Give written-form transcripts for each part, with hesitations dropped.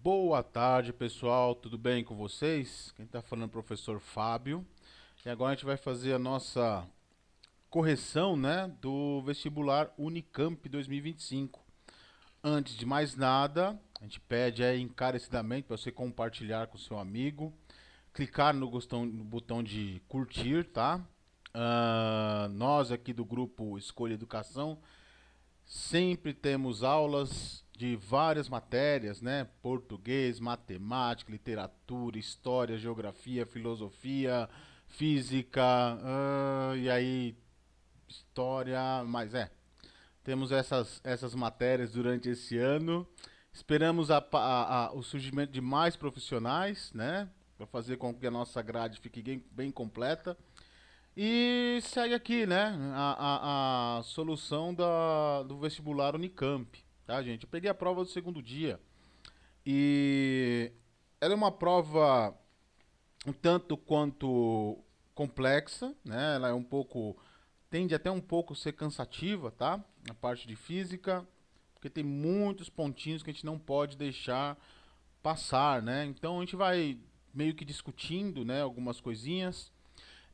Boa tarde, pessoal. Tudo bem com vocês? Quem está falando é o professor Fábio. E agora a gente vai fazer a nossa correção, né, do vestibular Unicamp 2025. Antes de mais nada, a gente pede aí encarecidamente para você compartilhar com seu amigo, clicar no botão de curtir, tá? Nós aqui do grupo Escolha Educação sempre temos aulas de várias matérias, né? Português, matemática, literatura, história, geografia, filosofia, física, e aí história, mas temos essas matérias durante esse ano. Esperamos o surgimento de mais profissionais, né? Para fazer com que a nossa grade fique bem completa. E segue aqui, né, a solução do vestibular Unicamp, tá, gente? Eu peguei a prova do segundo dia e ela é uma prova um tanto quanto complexa, né? Ela é um pouco, tende até um pouco a ser cansativa, tá? Na parte de física, porque tem muitos pontinhos que a gente não pode deixar passar, né? Então a gente vai meio que discutindo, né, algumas coisinhas.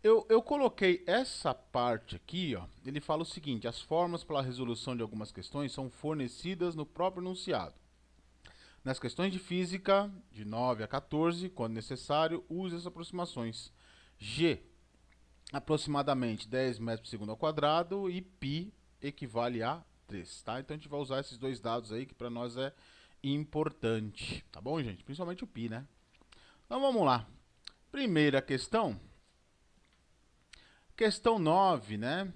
Eu coloquei essa parte aqui, ó. Ele fala o seguinte: as formas para a resolução de algumas questões são fornecidas no próprio enunciado. Nas questões de física, de 9 a 14, quando necessário, use as aproximações. G, aproximadamente 10 metros por segundo ao quadrado, e π equivale a 3, tá? Então a gente vai usar esses dois dados aí que para nós é importante, tá bom, gente? Principalmente o π, né? Então vamos lá. Primeira questão. Questão 9, né?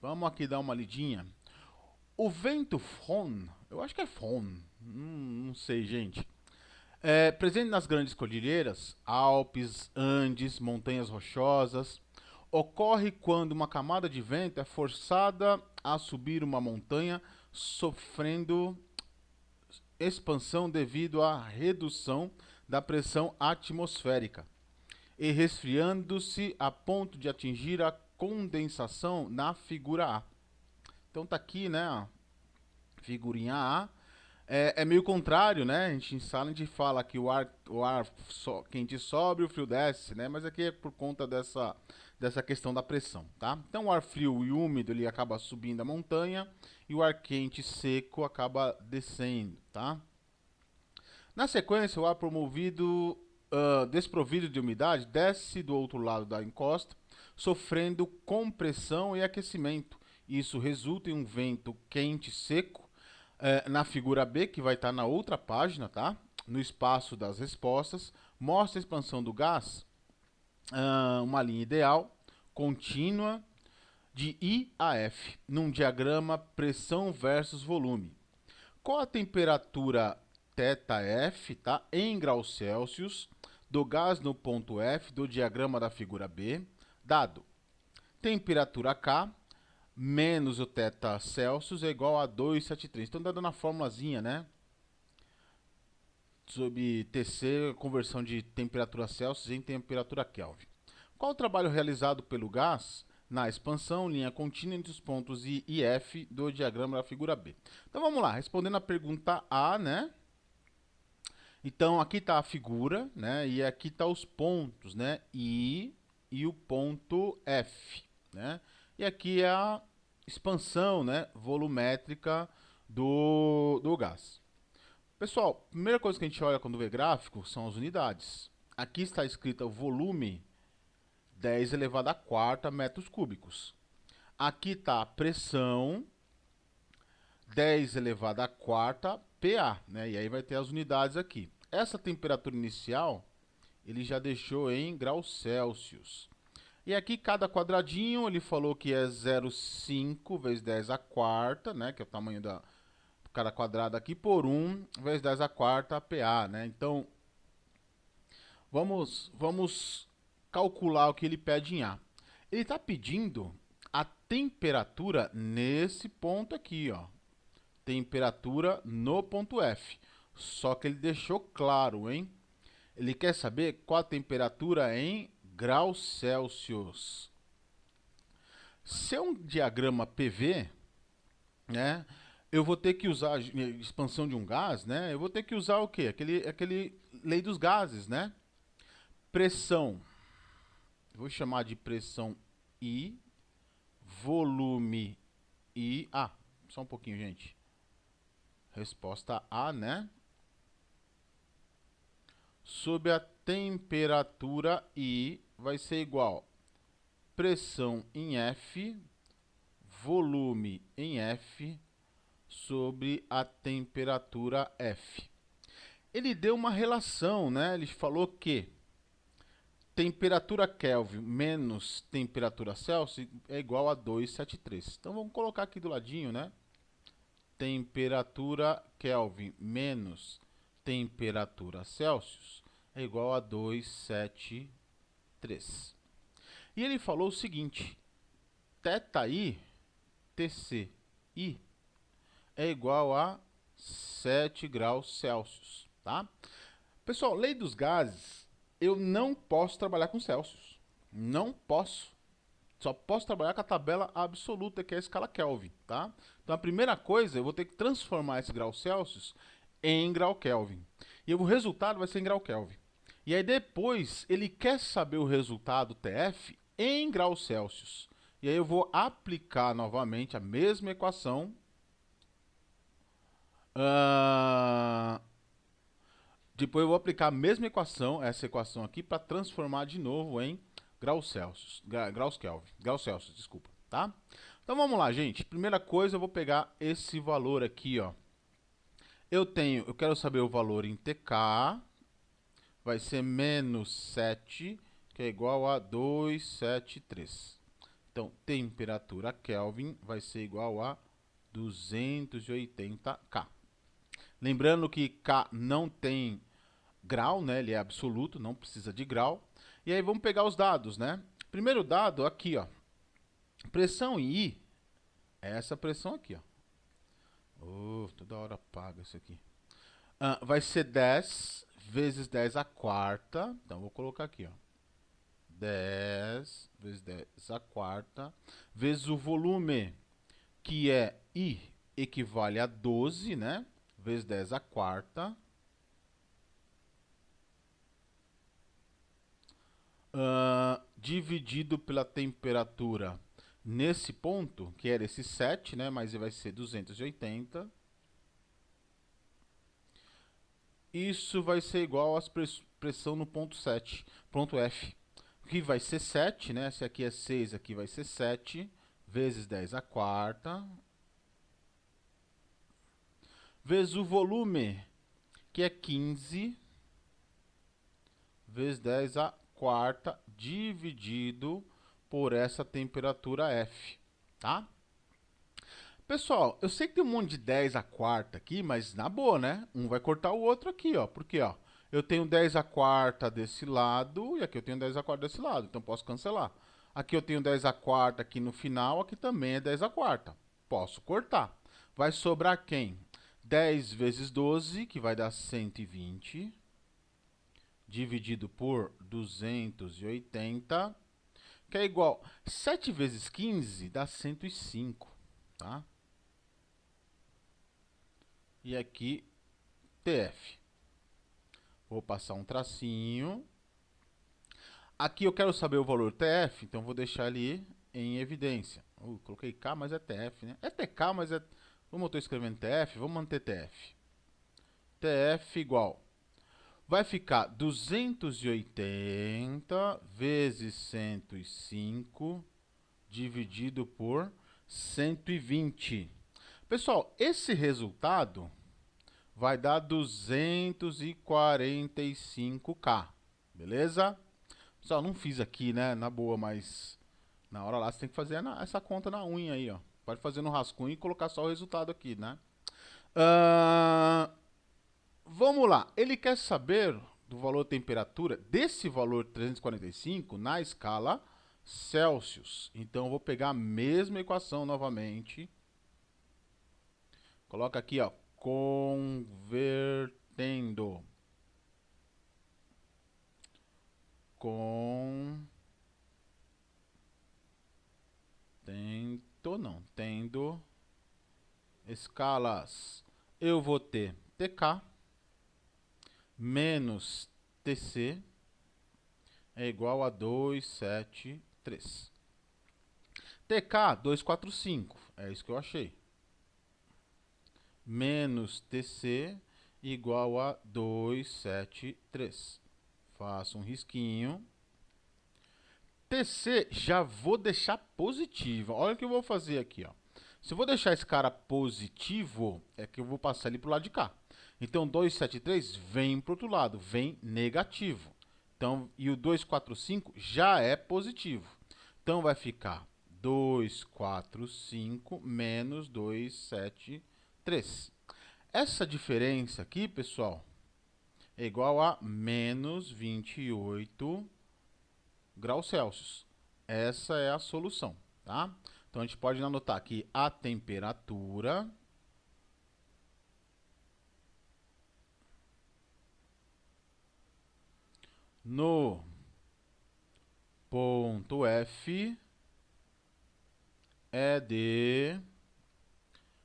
Vamos aqui dar uma lidinha. O vento Fon, eu acho que é Fon, não sei, gente. Presente nas grandes cordilheiras, Alpes, Andes, montanhas rochosas, ocorre quando uma camada de vento é forçada a subir uma montanha, sofrendo expansão devido à redução da pressão atmosférica e resfriando-se a ponto de atingir a condensação na figura A. Então tá aqui, né, a figurinha A. É meio contrário, né? A gente em sala a gente fala que o ar quente sobe e o frio desce, né? Mas aqui é por conta dessa questão da pressão, tá? Então o ar frio e úmido ele acaba subindo a montanha e o ar quente e seco acaba descendo, tá? Na sequência, o ar desprovido de umidade desce do outro lado da encosta, sofrendo compressão e aquecimento. Isso resulta em um vento quente seco na figura B, que vai estar na outra página, tá? No espaço das respostas, mostra a expansão do gás, uma linha ideal, contínua, de I a F, num diagrama pressão versus volume. Qual a temperatura θF, tá? Em graus Celsius, do gás no ponto F do diagrama da figura B, dado temperatura K menos o θ Celsius é igual a 273. Então, dando na formulazinha, né? Sobre TC, conversão de temperatura Celsius em temperatura Kelvin. Qual o trabalho realizado pelo gás na expansão, linha contínua entre os pontos I e F do diagrama da figura B? Então, vamos lá. Respondendo a pergunta A, né? Então, aqui está a figura, né? E aqui está os pontos, né? I e o ponto F, né? E aqui é a expansão, né, volumétrica do gás. Pessoal, primeira coisa que a gente olha quando vê gráfico são as unidades. Aqui está escrito o volume 10 elevado à quarta metros cúbicos. Aqui está a pressão 10 elevado à quarta PA, né? E aí vai ter as unidades aqui. Essa temperatura inicial, ele já deixou em graus Celsius. E aqui cada quadradinho, ele falou que é 0,5 vezes 10 à quarta, né? Que é o tamanho da cada quadrado aqui, por 1 vezes 10 à quarta PA, né? Então, vamos calcular o que ele pede em A. Ele está pedindo a temperatura nesse ponto aqui, ó. Temperatura no ponto F. Só que ele deixou claro, hein? Ele quer saber qual a temperatura em graus Celsius. Se é um diagrama PV, né? eu vou ter que usar expansão de um gás, né? Eu vou ter que usar o quê? Aquele lei dos gases, né? Pressão, vou chamar de pressão I, volume I. Ah, só um pouquinho, gente. Resposta A, né? Sob a temperatura I vai ser igual pressão em F, volume em F, sobre a temperatura F. Ele deu uma relação, né? Ele falou que temperatura Kelvin menos temperatura Celsius é igual a 273. Então vamos colocar aqui do ladinho, né? Temperatura Kelvin menos temperatura Celsius é igual a 273. E ele falou o seguinte: θi, TCI, é igual a 7 graus Celsius, tá? Pessoal, lei dos gases, eu não posso trabalhar com Celsius. Não posso. Só posso trabalhar com a tabela absoluta, que é a escala Kelvin, tá? Então, a primeira coisa, eu vou ter que transformar esse grau Celsius em grau Kelvin. E o resultado vai ser em grau Kelvin. E aí, depois, ele quer saber o resultado TF em graus Celsius. E aí, eu vou aplicar novamente a mesma equação. Depois, eu vou aplicar a mesma equação, essa equação aqui, para transformar de novo em graus Celsius, graus Celsius, desculpa, tá? Então vamos lá, gente. Primeira coisa, eu vou pegar esse valor aqui, ó. Eu quero saber o valor em TK, vai ser menos 7, que é igual a 273. Então, temperatura Kelvin vai ser igual a 280 K. Lembrando que K não tem grau, né? Ele é absoluto, não precisa de grau. E aí vamos pegar os dados, né? Primeiro dado aqui, ó. Pressão em I é essa pressão aqui, ó. Toda hora apaga isso aqui. Vai ser 10 vezes 10 a quarta. Então vou colocar aqui, ó. 10 vezes 10 a quarta vezes o volume, que é I, equivale a 12, né? Vezes 10 a quarta. Dividido pela temperatura nesse ponto, que era esse 7, né? Mas vai ser 280. Isso vai ser igual à pressão no ponto 7, ponto F. Que vai ser 7, né? Se aqui é 6, aqui vai ser 7, vezes 10 a quarta. Vezes o volume, que é 15, vezes 10 a quarta, dividido por essa temperatura F, tá? Pessoal, eu sei que tem um monte de 10 a quarta aqui, mas na boa, né? Um vai cortar o outro aqui, ó. Porque, ó, eu tenho 10 a quarta desse lado e aqui eu tenho 10 a quarta desse lado, então posso cancelar. Aqui eu tenho 10 a quarta aqui no final, aqui também é 10 a quarta. Posso cortar. Vai sobrar quem? 10 vezes 12, que vai dar 120, dividido por 280, que é igual 7 vezes 15 dá 105, tá? E aqui, TF. Vou passar um tracinho. Aqui eu quero saber o valor TF, então vou deixar ele em evidência. Coloquei K, mas é TF, né? É TK, mas é... Como eu estou escrevendo TF, vamos manter TF. TF igual... Vai ficar 280 vezes 105 dividido por 120. Pessoal, esse resultado vai dar 245K, beleza? Pessoal, não fiz aqui, né, na boa, mas na hora lá você tem que fazer essa conta na unha aí, ó. Pode fazer no rascunho e colocar só o resultado aqui, né? Vamos lá, ele quer saber do valor temperatura desse valor 345 na escala Celsius. Então, eu vou pegar a mesma equação novamente. Coloca aqui, ó, convertendo. Tendo escalas, eu vou ter TK menos TC é igual a 273. TK, 245, é isso que eu achei. Menos TC igual a 273. Faço um risquinho. TC já vou deixar positivo. Olha o que eu vou fazer aqui, ó. Se eu vou deixar esse cara positivo, é que eu vou passar ele para o lado de cá. Então, 273 vem para o outro lado, vem negativo. Então, e o 245 já é positivo. Então, vai ficar 245 menos 273. Essa diferença aqui, pessoal, é igual a menos 28 graus Celsius. Essa é a solução, tá? Então, a gente pode anotar aqui a temperatura no ponto F é de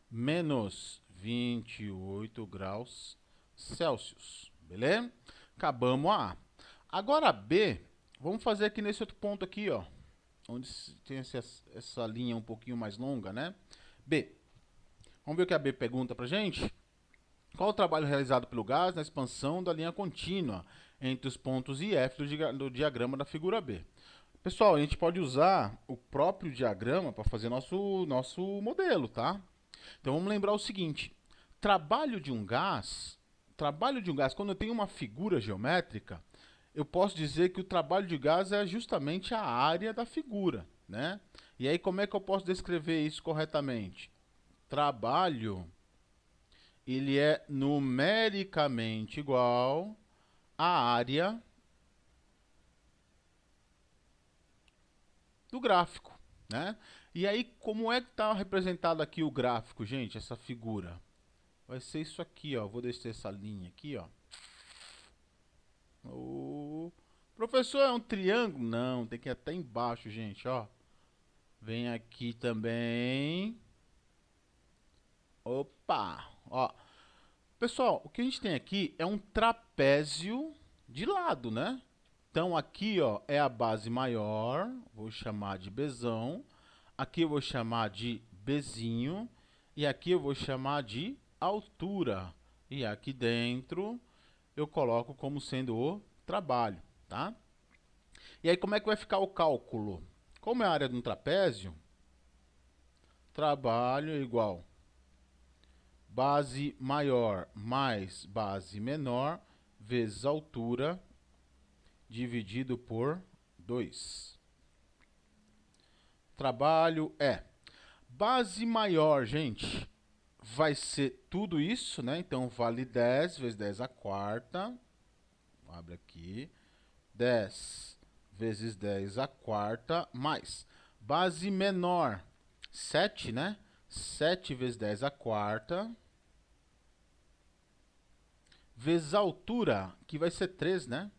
menos 28 graus Celsius, beleza? Acabamos a A. Agora a B, vamos fazer aqui nesse outro ponto aqui, ó, onde tem essa linha um pouquinho mais longa, né? B. Vamos ver o que a B pergunta pra gente. Qual o trabalho realizado pelo gás na expansão da linha contínua entre os pontos I e F do diagrama da figura B? Pessoal, a gente pode usar o próprio diagrama para fazer nosso modelo, tá? Então vamos lembrar o seguinte: trabalho de um gás, quando eu tenho uma figura geométrica, eu posso dizer que o trabalho de gás é justamente a área da figura, né? E aí como é que eu posso descrever isso corretamente? Trabalho, ele é numericamente igual à área do gráfico, né? E aí, como é que está representado aqui o gráfico, gente, essa figura? Vai ser isso aqui, ó. Vou descer essa linha aqui, ó. O professor, é um triângulo? Não, tem que ir até embaixo, gente, ó. Vem aqui também. Opa, ó. Pessoal, o que a gente tem aqui é um trapézio de lado, né? Então, aqui, ó, é a base maior, vou chamar de Bzão. Aqui eu vou chamar de Bzinho. E aqui eu vou chamar de altura. E aqui dentro eu coloco como sendo o trabalho, tá? E aí, como é que vai ficar o cálculo? Como é a área de um trapézio, trabalho é igual base maior mais base menor vezes altura dividido por 2. Trabalho é base maior, gente, vai ser tudo isso, né? Então, vale 10 vezes 10 a quarta. Abre aqui. 10 vezes 10 a quarta, mais base menor, 7, né? 7 vezes 10 a quarta, vezes a altura, que vai ser 3, né?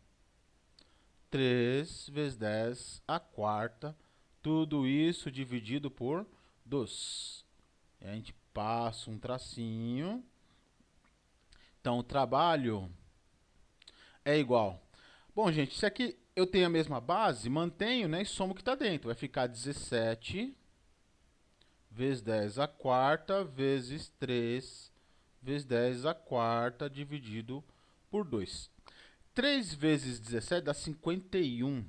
3 vezes 10 a quarta, tudo isso dividido por 2. E a gente passa um tracinho. Então, o trabalho é igual. Bom, gente, se aqui eu tenho a mesma base, mantenho, né, e somo o que está dentro. Vai ficar 17 vezes 10 a quarta vezes 3 vezes 10 a quarta dividido por 2. 3 vezes 17 dá 51.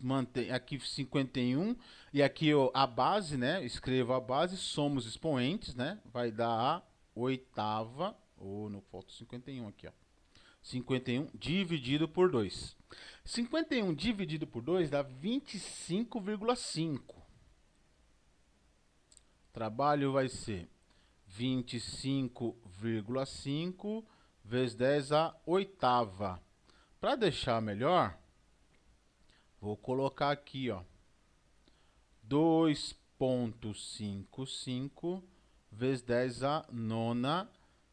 Mantém aqui 51 e aqui a base, né? Escrevo a base, somos expoentes, né? Vai dar a oitava, ou não falta 51 aqui, ó. 51 dividido por 2. 51 dividido por 2 dá 25,5. Trabalho vai ser 25,5 vezes 10 a oitava. Para deixar melhor, vou colocar aqui, ó, 2,55 vezes 10 a nona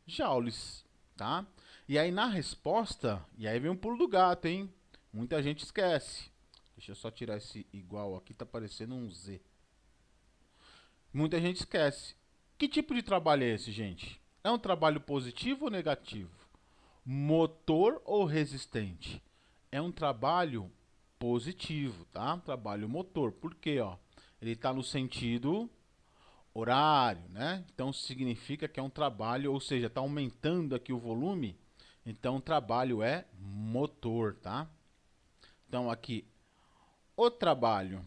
joules, tá? E aí na resposta, e aí vem um pulo do gato, hein? Muita gente esquece. Deixa eu só tirar esse igual aqui, tá parecendo um Z. Muita gente esquece. Que tipo de trabalho é esse, gente? É um trabalho positivo ou negativo? Motor ou resistente? É um trabalho positivo, tá? Trabalho motor. Por quê, ó? Ele está no sentido horário, né? Então significa que é um trabalho, ou seja, está aumentando aqui o volume. Então o trabalho é motor, tá? Então aqui, o trabalho,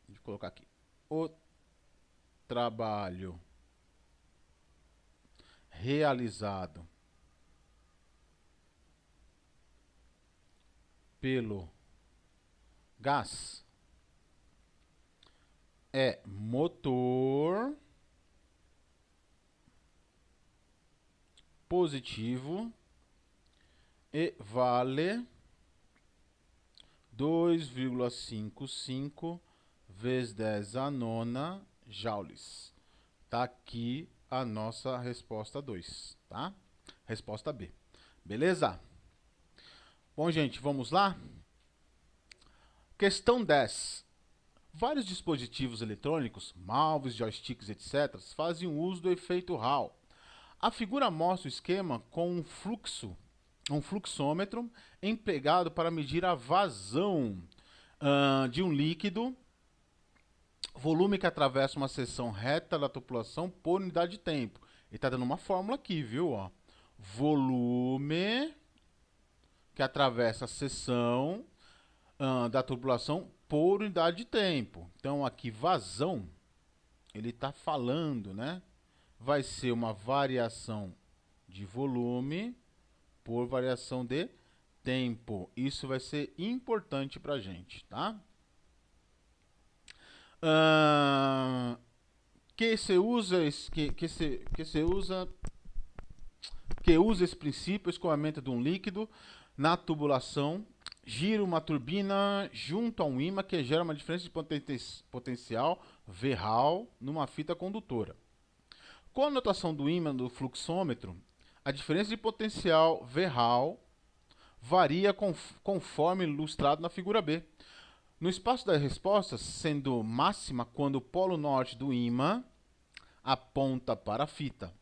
deixa eu colocar aqui, o trabalho realizado pelo gás é motor positivo e vale 2,55 vezes 10 a nona joules. Tá aqui a nossa resposta 2, tá? Resposta B. Beleza? Bom, gente, vamos lá? Questão 10. Vários dispositivos eletrônicos, mouse, joysticks, etc., fazem uso do efeito Hall. A figura mostra o esquema com um fluxômetro empregado para medir a vazão de um líquido, volume que atravessa uma seção reta da tubulação por unidade de tempo. Ele está dando uma fórmula aqui, viu? Ó. Volume que atravessa a seção da tubulação por unidade de tempo. Então, aqui, vazão, ele está falando, né? Vai ser uma variação de volume por variação de tempo. Isso vai ser importante para a gente, tá? Que usa esse princípio, escoamento de um líquido na tubulação, gira uma turbina junto a um ímã que gera uma diferença de potencial Vral numa fita condutora. Com a notação do ímã do fluxômetro, a diferença de potencial Vral varia conforme ilustrado na figura B. No espaço das respostas, sendo máxima quando o polo norte do ímã aponta para a fita.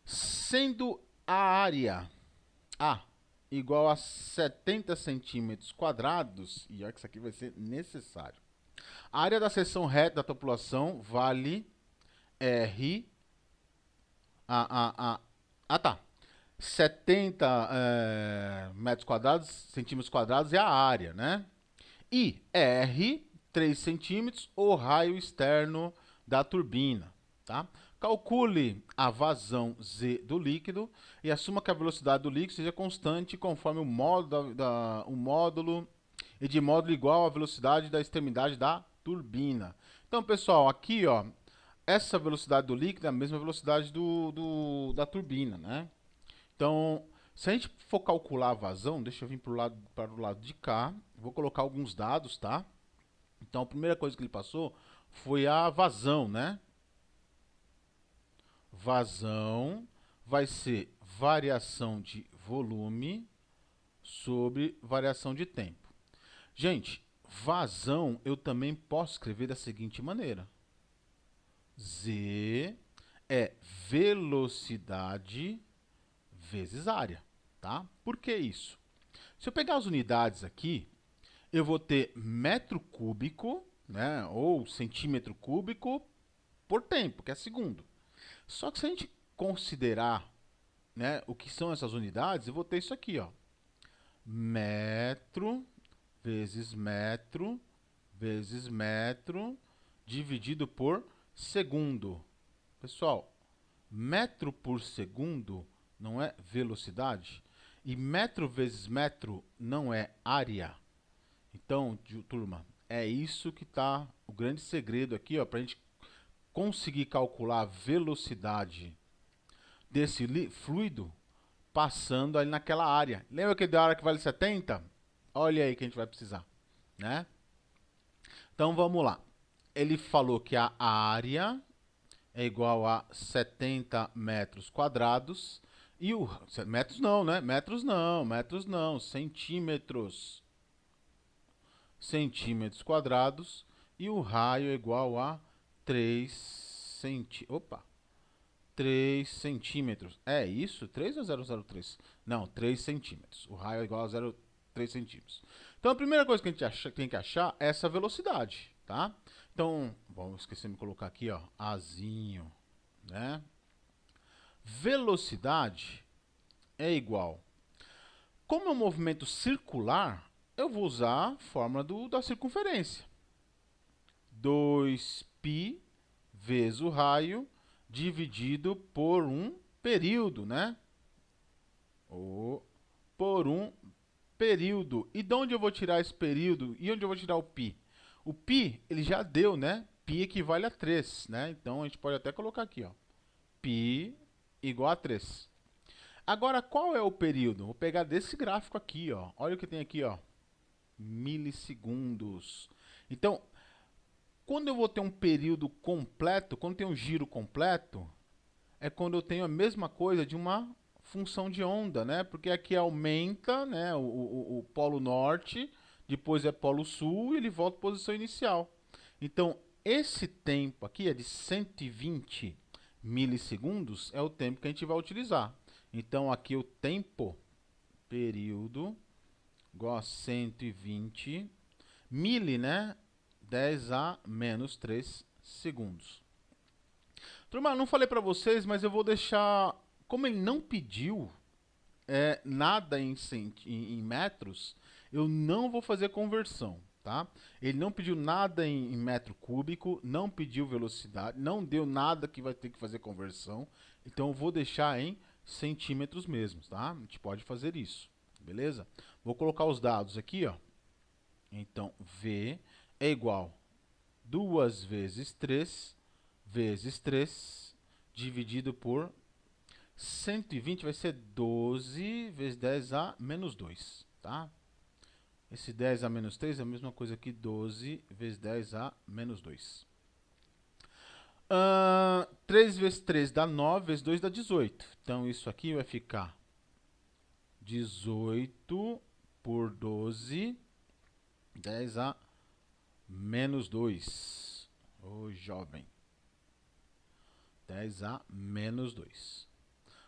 Sendo a área A igual a 70 centímetros quadrados, e olha que isso aqui vai ser necessário. A área da seção reta da tubulação vale R. Tá. 70 metros quadrados, centímetros quadrados é a área, né? E R, 3 centímetros, o raio externo da turbina, tá? Calcule a vazão Z do líquido e assuma que a velocidade do líquido seja constante conforme o módulo e de módulo igual à velocidade da extremidade da turbina. Então, pessoal, aqui, ó, essa velocidade do líquido é a mesma velocidade da turbina, né? Então, se a gente for calcular a vazão, deixa eu vir para o lado de cá, vou colocar alguns dados, tá? Então, a primeira coisa que ele passou foi a vazão, né? Vazão vai ser variação de volume sobre variação de tempo. Gente, vazão eu também posso escrever da seguinte maneira. Z é velocidade vezes área, tá? Por que isso? Se eu pegar as unidades aqui, eu vou ter metro cúbico, né, ou centímetro cúbico por tempo, que é segundo. Só que se a gente considerar, né, o que são essas unidades, eu vou ter isso aqui, ó. Metro vezes metro vezes metro dividido por segundo. Pessoal, metro por segundo não é velocidade? E metro vezes metro não é área? Então, turma, é isso que está o grande segredo aqui, ó, para a gente conseguir calcular a velocidade desse fluido passando ali naquela área. Lembra que da área que vale 70? Olha aí que a gente vai precisar, né? Então, vamos lá. Ele falou que a área é igual a 70 metros quadrados. E o... Metros não, né? Metros não. Centímetros. Centímetros quadrados. E o raio é igual a Opa! 3 centímetros. É isso? 3 ou 0,03? Não, 3 centímetros. O raio é igual a 0,3 centímetros. Então, a primeira coisa que a gente tem que achar é essa velocidade, tá? Então, vamos esquecer de colocar aqui, ó, Azinho, né? Velocidade é igual. Como é um movimento circular, eu vou usar a fórmula da circunferência. 2π vezes o raio dividido por um período, né? Ou por um período. E de onde eu vou tirar esse período? E onde eu vou tirar o π? O π, ele já deu, né? Π equivale a 3, né? Então, a gente pode até colocar aqui, ó. Π igual a 3. Agora, qual é o período? Vou pegar desse gráfico aqui, ó. Olha o que tem aqui, ó. Milissegundos. Então, quando eu vou ter um período completo, quando tem um giro completo, é quando eu tenho a mesma coisa de uma função de onda, né? Porque aqui aumenta, né, o polo norte, depois é polo sul e ele volta à posição inicial. Então, esse tempo aqui é de 120 milissegundos, é o tempo que a gente vai utilizar. Então, aqui o tempo, período, igual a 120 mili, né? 10 a menos 3 segundos. Turma, não falei para vocês, mas eu vou deixar... Como ele não pediu nada em metros, eu não vou fazer conversão, tá? Ele não pediu nada em metro cúbico, não pediu velocidade, não deu nada que vai ter que fazer conversão. Então, eu vou deixar em centímetros mesmo, tá? A gente pode fazer isso, beleza? Vou colocar os dados aqui, ó. Então, V é igual 2 vezes 3 vezes 3 dividido por 120 vai ser 12 vezes 10 a menos 2, tá? Esse 10 a menos 3 é a mesma coisa que 12 vezes 10 a menos 2. 3 vezes 3 dá 9, vezes 2 dá 18. Então, isso aqui vai ficar 18 por 12, 10 a menos 2. Ô, jovem. 10 a menos 2.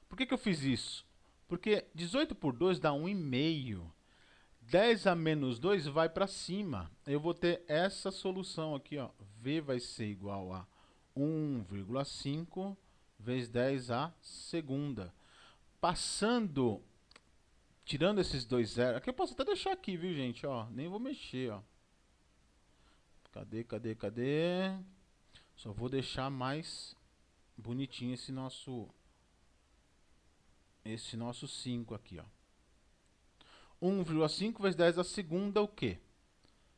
Por que eu fiz isso? Porque 18 por 2 dá 1,5. 10 a menos 2 vai para cima. Eu vou ter essa solução aqui, ó. V vai ser igual a 1,5 vezes 10 a segunda. Passando, tirando esses dois zeros. Aqui eu posso até deixar aqui, viu, gente? Ó, nem vou mexer, ó. Cadê? Só vou deixar mais bonitinho esse nosso 5 aqui, ó. 1,5 vezes 10 a segunda, o quê?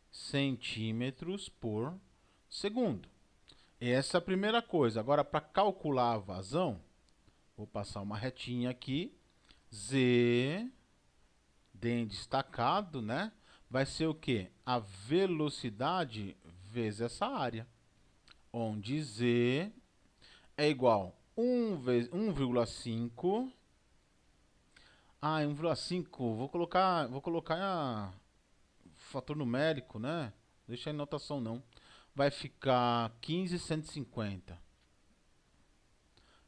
Centímetros por segundo. Essa é a primeira coisa. Agora, para calcular a vazão, vou passar uma retinha aqui. Z, D em destacado, né? Vai ser o quê? A velocidade vezes essa área. Onde Z é igual a 1,5. 1,5. Vou colocar fator numérico, né? Deixa em notação não. Vai ficar 15,150.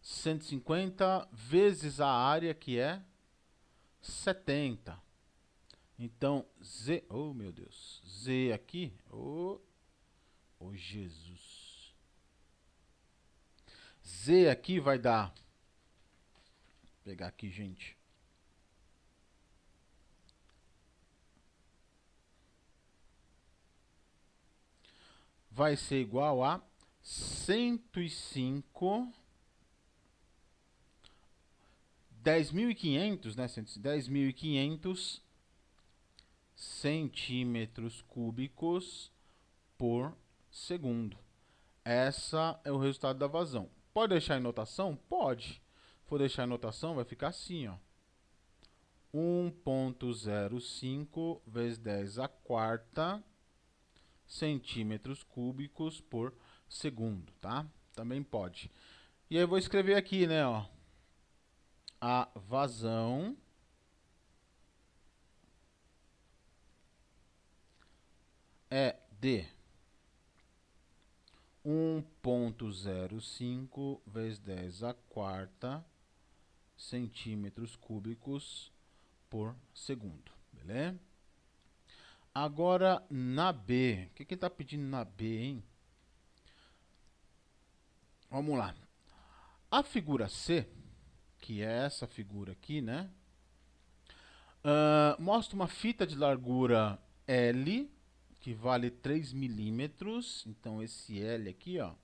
150 vezes a área, que é 70. Então, Z... Oh, meu Deus. Z aqui... Oh, Jesus. Z aqui vai dar... Vou pegar aqui, gente. Vai ser igual a 105... 10.500, né? 10.500 centímetros cúbicos por segundo. Essa é o resultado da vazão. Pode deixar em notação? Pode. Se for deixar em notação, vai ficar assim, ó. 1,05 vezes 10 a quarta centímetros cúbicos por segundo, tá? Também pode. E aí eu vou escrever aqui, né, ó. A vazão é de 1,05 vezes 10 a quarta centímetros cúbicos por segundo, beleza? Agora, na B, o que ele está pedindo na B, hein? Vamos lá. A figura C, que é essa figura aqui, né? Mostra uma fita de largura L, que vale 3 milímetros. Então, esse L aqui, ó.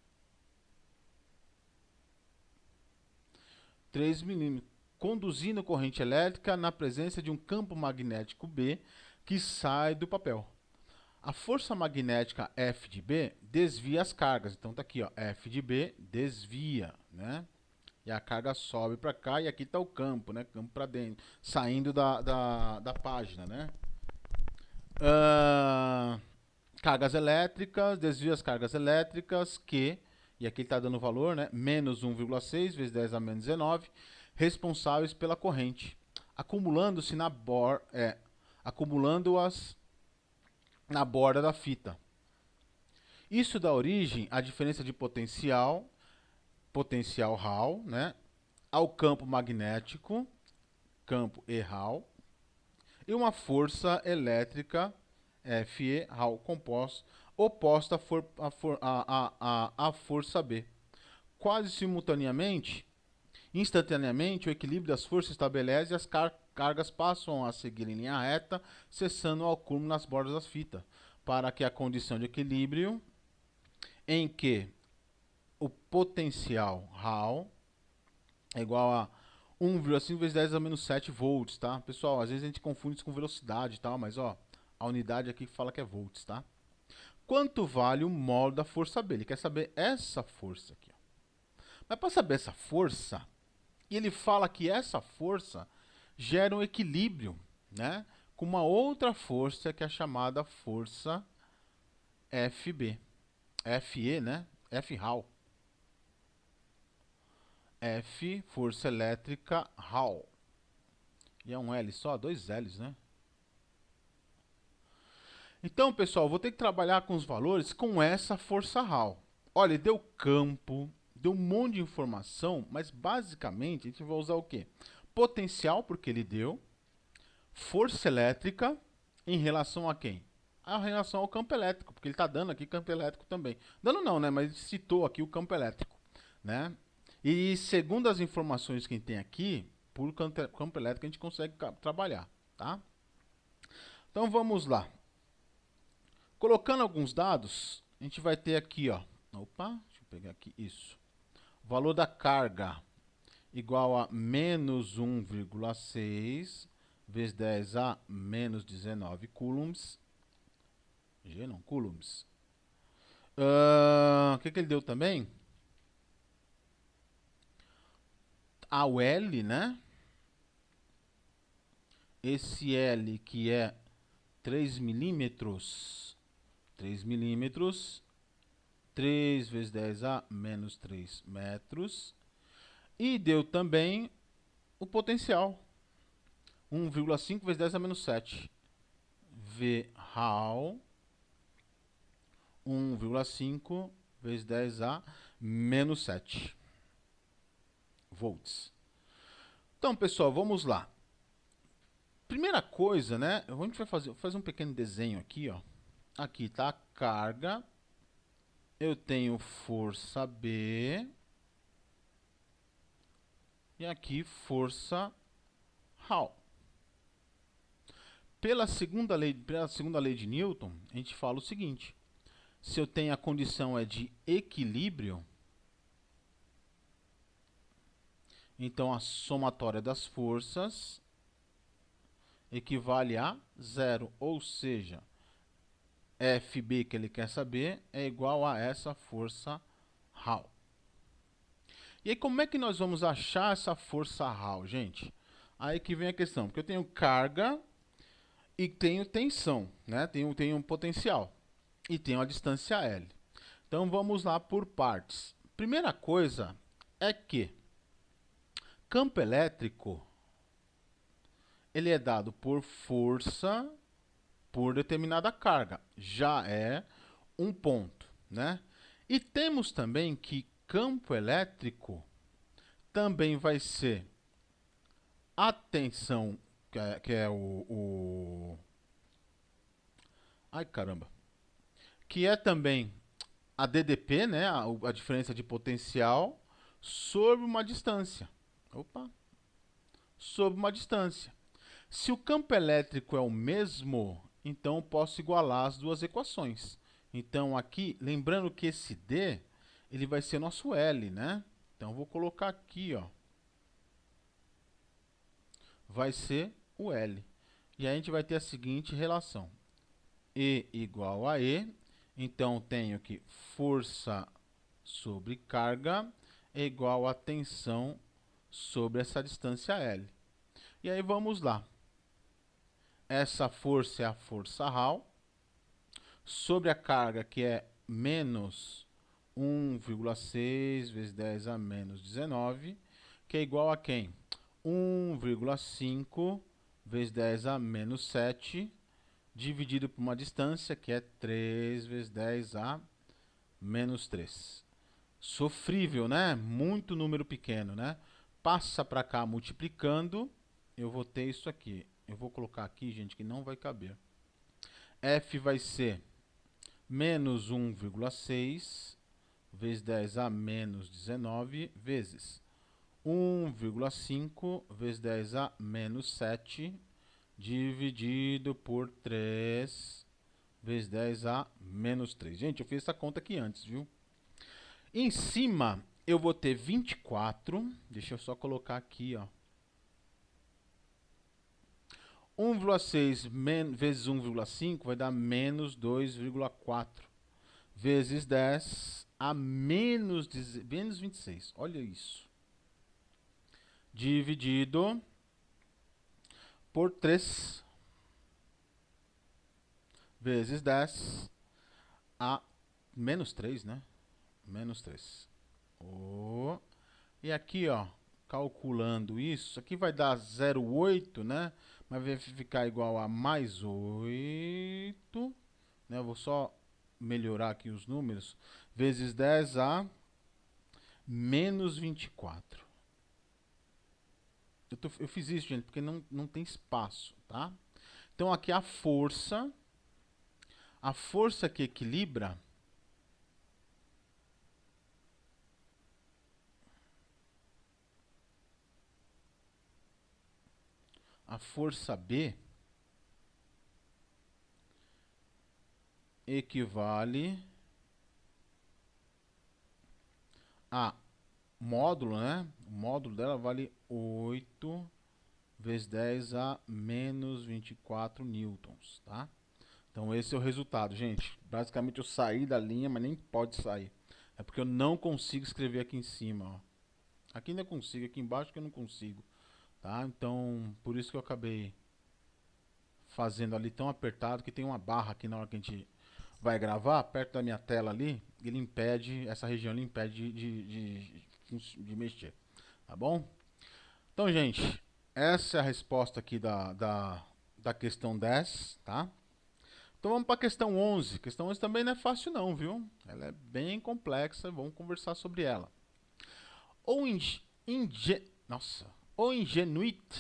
3 milímetros. Conduzindo corrente elétrica na presença de um campo magnético B que sai do papel. A força magnética F de B desvia as cargas. Então, tá aqui, ó. F de B desvia, né? E a carga sobe para cá e aqui está o campo, né? Campo para dentro, saindo da página, né? Cargas elétricas, desvia as cargas elétricas que, e aqui está dando valor, né? Menos 1,6 vezes 10 a menos 19, responsáveis pela corrente, acumulando-se acumulando-as na borda da fita. Isso dá origem à diferença de potencial Hall, né? Ao campo magnético, campo E Hall, e uma força elétrica Fe Hall oposta à força B. Quase simultaneamente, instantaneamente, o equilíbrio das forças estabelece e as cargas passam a seguir em linha reta, cessando ao cúmulo nas bordas das fitas, para que a condição de equilíbrio em que o potencial Hall é igual a 1,5 vezes 10 a menos 7 volts, tá? Pessoal, às vezes a gente confunde isso com velocidade e tal, mas ó, a unidade aqui fala que é volts, tá? Quanto vale o mol da força B? Ele quer saber essa força aqui, ó. Mas para saber essa força, ele fala que essa força gera um equilíbrio, né? Com uma outra força que é chamada força FB. FE, né? F-Hall. F, força elétrica, Hall. E é um L só, dois L's, né? Então, pessoal, vou ter que trabalhar com os valores com essa força Hall. Olha, deu campo, deu um monte de informação, mas basicamente a gente vai usar o quê? Potencial, porque ele deu. Força elétrica em relação a quem? Em relação ao campo elétrico, porque ele está dando aqui campo elétrico também. Dando não, né? Mas ele citou aqui o campo elétrico, né? E segundo as informações que a gente tem aqui, por campo elétrico a gente consegue trabalhar, tá? Então vamos lá. Colocando alguns dados, a gente vai ter aqui, ó. Opa, deixa eu pegar aqui isso. O valor da carga igual a menos 1,6 vezes 10 a menos 19 coulombs. G não, coulombs. O que ele deu também? A L, né? Esse L que é 3 milímetros. 3 milímetros. 3 vezes 10 a menos 3 metros. E deu também o potencial. 1,5 vezes 10 a menos 7. V Hall. 1,5 vezes 10 a menos 7 volts. Então, pessoal, vamos lá. Primeira coisa, né? A gente vai fazer um pequeno desenho aqui, ó. Aqui tá a carga. Eu tenho força B. E aqui força Hall. Pela segunda lei de Newton, a gente fala o seguinte: se eu tenho a condição de equilíbrio, então a somatória das forças equivale a zero, ou seja, FB que ele quer saber é igual a essa força Hall. E aí como é que nós vamos achar essa força Hall, gente? Aí que vem a questão, porque eu tenho carga e tenho tensão, né? Tenho um potencial e tenho a distância L. Então vamos lá por partes. Primeira coisa é que campo elétrico ele é dado por força por determinada carga. Já é um ponto, né? E temos também que campo elétrico também vai ser a tensão, que é ai, caramba. Que é também a DDP, né? A diferença de potencial sobre uma distância. Opa! Sobre uma distância. Se o campo elétrico é o mesmo, então eu posso igualar as duas equações. Então aqui, lembrando que esse D, ele vai ser nosso L, né? Então eu vou colocar aqui, ó. Vai ser o L. E aí a gente vai ter a seguinte relação. E igual a E. Então tenho que força sobre carga é igual a tensão sobre essa distância L. E aí vamos lá. Essa força é a força Raul sobre a carga, que é menos 1,6 vezes 10 a menos 19, que é igual a quem? 1,5 vezes 10 a menos 7, dividido por uma distância, que é 3 vezes 10 a menos 3. Sofrível, né? Muito número pequeno, né? Passa para cá multiplicando, eu vou ter isso aqui. Eu vou colocar aqui, gente, que não vai caber. F vai ser menos 1,6 vezes 10 a menos 19 vezes 1,5 vezes 10 a menos 7 dividido por 3 vezes 10 a menos 3. Gente, eu fiz essa conta aqui antes, viu? Em cima, eu vou ter 24. Deixa eu só colocar aqui, ó. 1,6 vezes 1,5 vai dar menos 2,4 vezes 10 a menos 26. Olha isso. Dividido por 3 vezes 10 a menos 3, né? Menos 3. Oh. E aqui, ó, calculando isso, aqui vai dar 0,8, né? Mas vai ficar igual a mais 8, né? Eu vou só melhorar aqui os números. Vezes 10 a menos 24. Eu fiz isso, gente, porque não tem espaço, tá? Então aqui a força que equilibra a força B equivale a módulo, né? O módulo dela vale 8 vezes 10 a menos 24 newtons, tá? Então esse é o resultado, gente. Basicamente eu saí da linha, mas nem pode sair. É porque eu não consigo escrever aqui em cima, ó. Aqui ainda consigo, aqui embaixo que eu não consigo, tá? Então, por isso que eu acabei fazendo ali tão apertado, que tem uma barra aqui na hora que a gente vai gravar, perto da minha tela ali, ele impede, essa região ele impede de mexer, tá bom? Então, gente, essa é a resposta aqui da questão 10, tá? Então vamos para a questão 11. A questão 11 também não é fácil não, viu? Ela é bem complexa, vamos conversar sobre ela. Ou nossa, ou Ingenuity,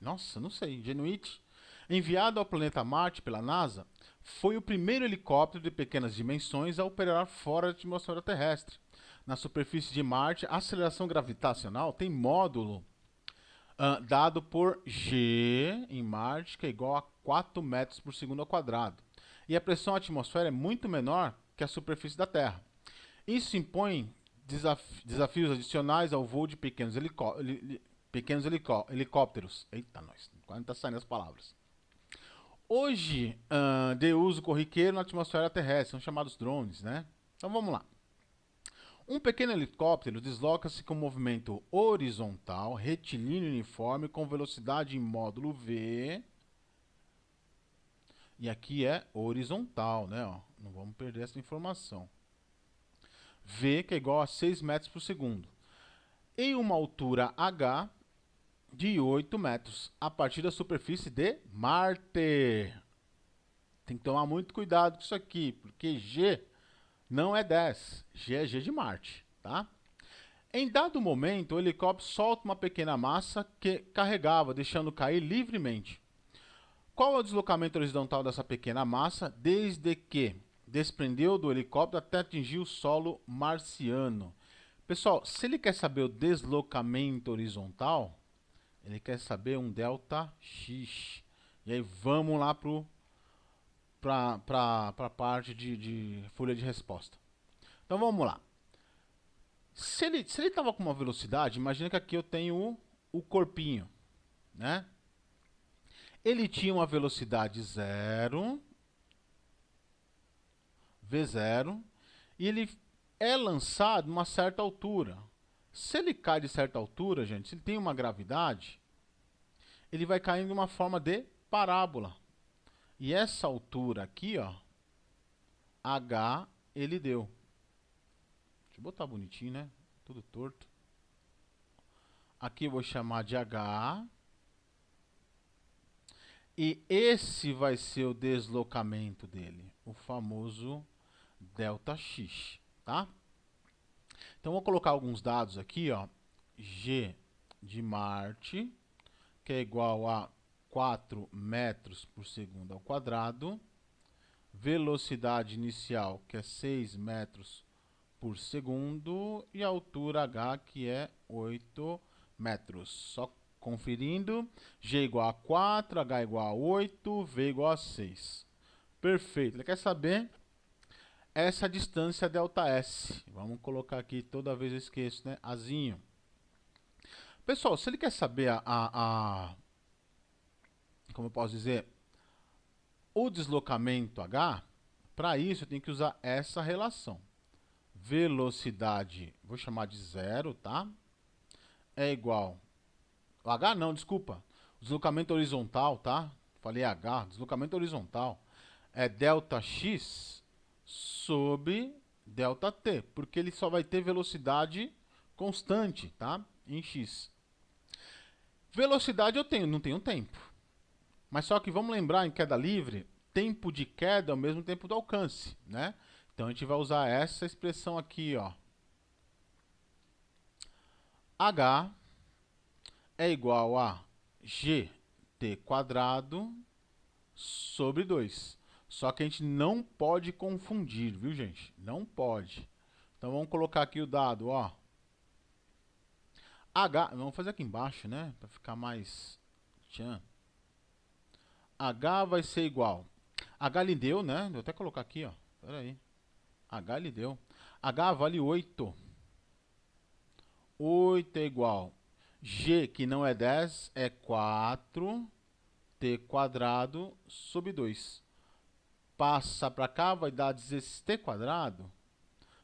nossa, não sei, Ingenuity, enviado ao planeta Marte pela NASA, foi o primeiro helicóptero de pequenas dimensões a operar fora da atmosfera terrestre. Na superfície de Marte, a aceleração gravitacional tem módulo dado por G em Marte, que é igual a 4 metros por segundo ao quadrado. E a pressão atmosfera é muito menor que a superfície da Terra. Isso impõe desafios adicionais ao voo de helicópteros. Eita, nós, quase não está saindo as palavras. Hoje, de uso corriqueiro na atmosfera terrestre, são chamados drones, né? Então vamos lá. Um pequeno helicóptero desloca-se com movimento horizontal, retilíneo uniforme, com velocidade em módulo V. E aqui é horizontal, né? Ó, não vamos perder essa informação. V, que é igual a 6 metros por segundo. Em uma altura H de 8 metros, a partir da superfície de Marte. Tem que tomar muito cuidado com isso aqui, porque G não é 10. G é G de Marte, tá? Em dado momento, o helicóptero solta uma pequena massa que carregava, deixando cair livremente. Qual é o deslocamento horizontal dessa pequena massa desde que desprendeu do helicóptero até atingir o solo marciano? Pessoal, se ele quer saber o deslocamento horizontal, ele quer saber um delta x. E aí vamos lá para a parte de folha de resposta. Então vamos lá. Se ele estava com uma velocidade, imagina que aqui eu tenho o corpinho, né? Ele tinha uma velocidade zero, v0, e ele é lançado uma certa altura. Se ele cai de certa altura, gente, se ele tem uma gravidade, ele vai caindo de uma forma de parábola. E essa altura aqui, ó, h, ele deu. Deixa eu botar bonitinho, né? Tudo torto. Aqui eu vou chamar de h. E esse vai ser o deslocamento dele, o famoso delta x, tá? Então vou colocar alguns dados aqui, ó. G de Marte, que é igual a 4 metros por segundo ao quadrado. Velocidade inicial, que é 6 metros por segundo. E a altura h, que é 8 metros. Só conferindo. G igual a 4, h igual a 8, v igual a 6. Perfeito. Ele quer saber essa distância ΔS. Vamos colocar aqui, toda vez eu esqueço, né? Azinho. Pessoal, se ele quer saber como eu posso dizer, o deslocamento h, para isso eu tenho que usar essa relação. Velocidade, vou chamar de zero, tá? É igual. O h não, desculpa. Deslocamento horizontal, tá? Falei h, deslocamento horizontal é delta x sobre delta t, porque ele só vai ter velocidade constante, tá? Em x. Velocidade eu tenho, não tenho tempo. Mas só que vamos lembrar, em queda livre, tempo de queda é o mesmo tempo do alcance, né? Então a gente vai usar essa expressão aqui, ó. H é igual a gt quadrado sobre 2. Só que a gente não pode confundir, viu, gente? Não pode. Então vamos colocar aqui o dado, ó. H, vamos fazer aqui embaixo, né? Para ficar mais tchan. H vai ser igual. H lhe deu, né? Vou até colocar aqui, ó. Pera aí. H lhe deu. H vale 8. 8 é igual. G, que não é 10, é 4. T quadrado sobre 2. Passa para cá, vai dar 16 t quadrado.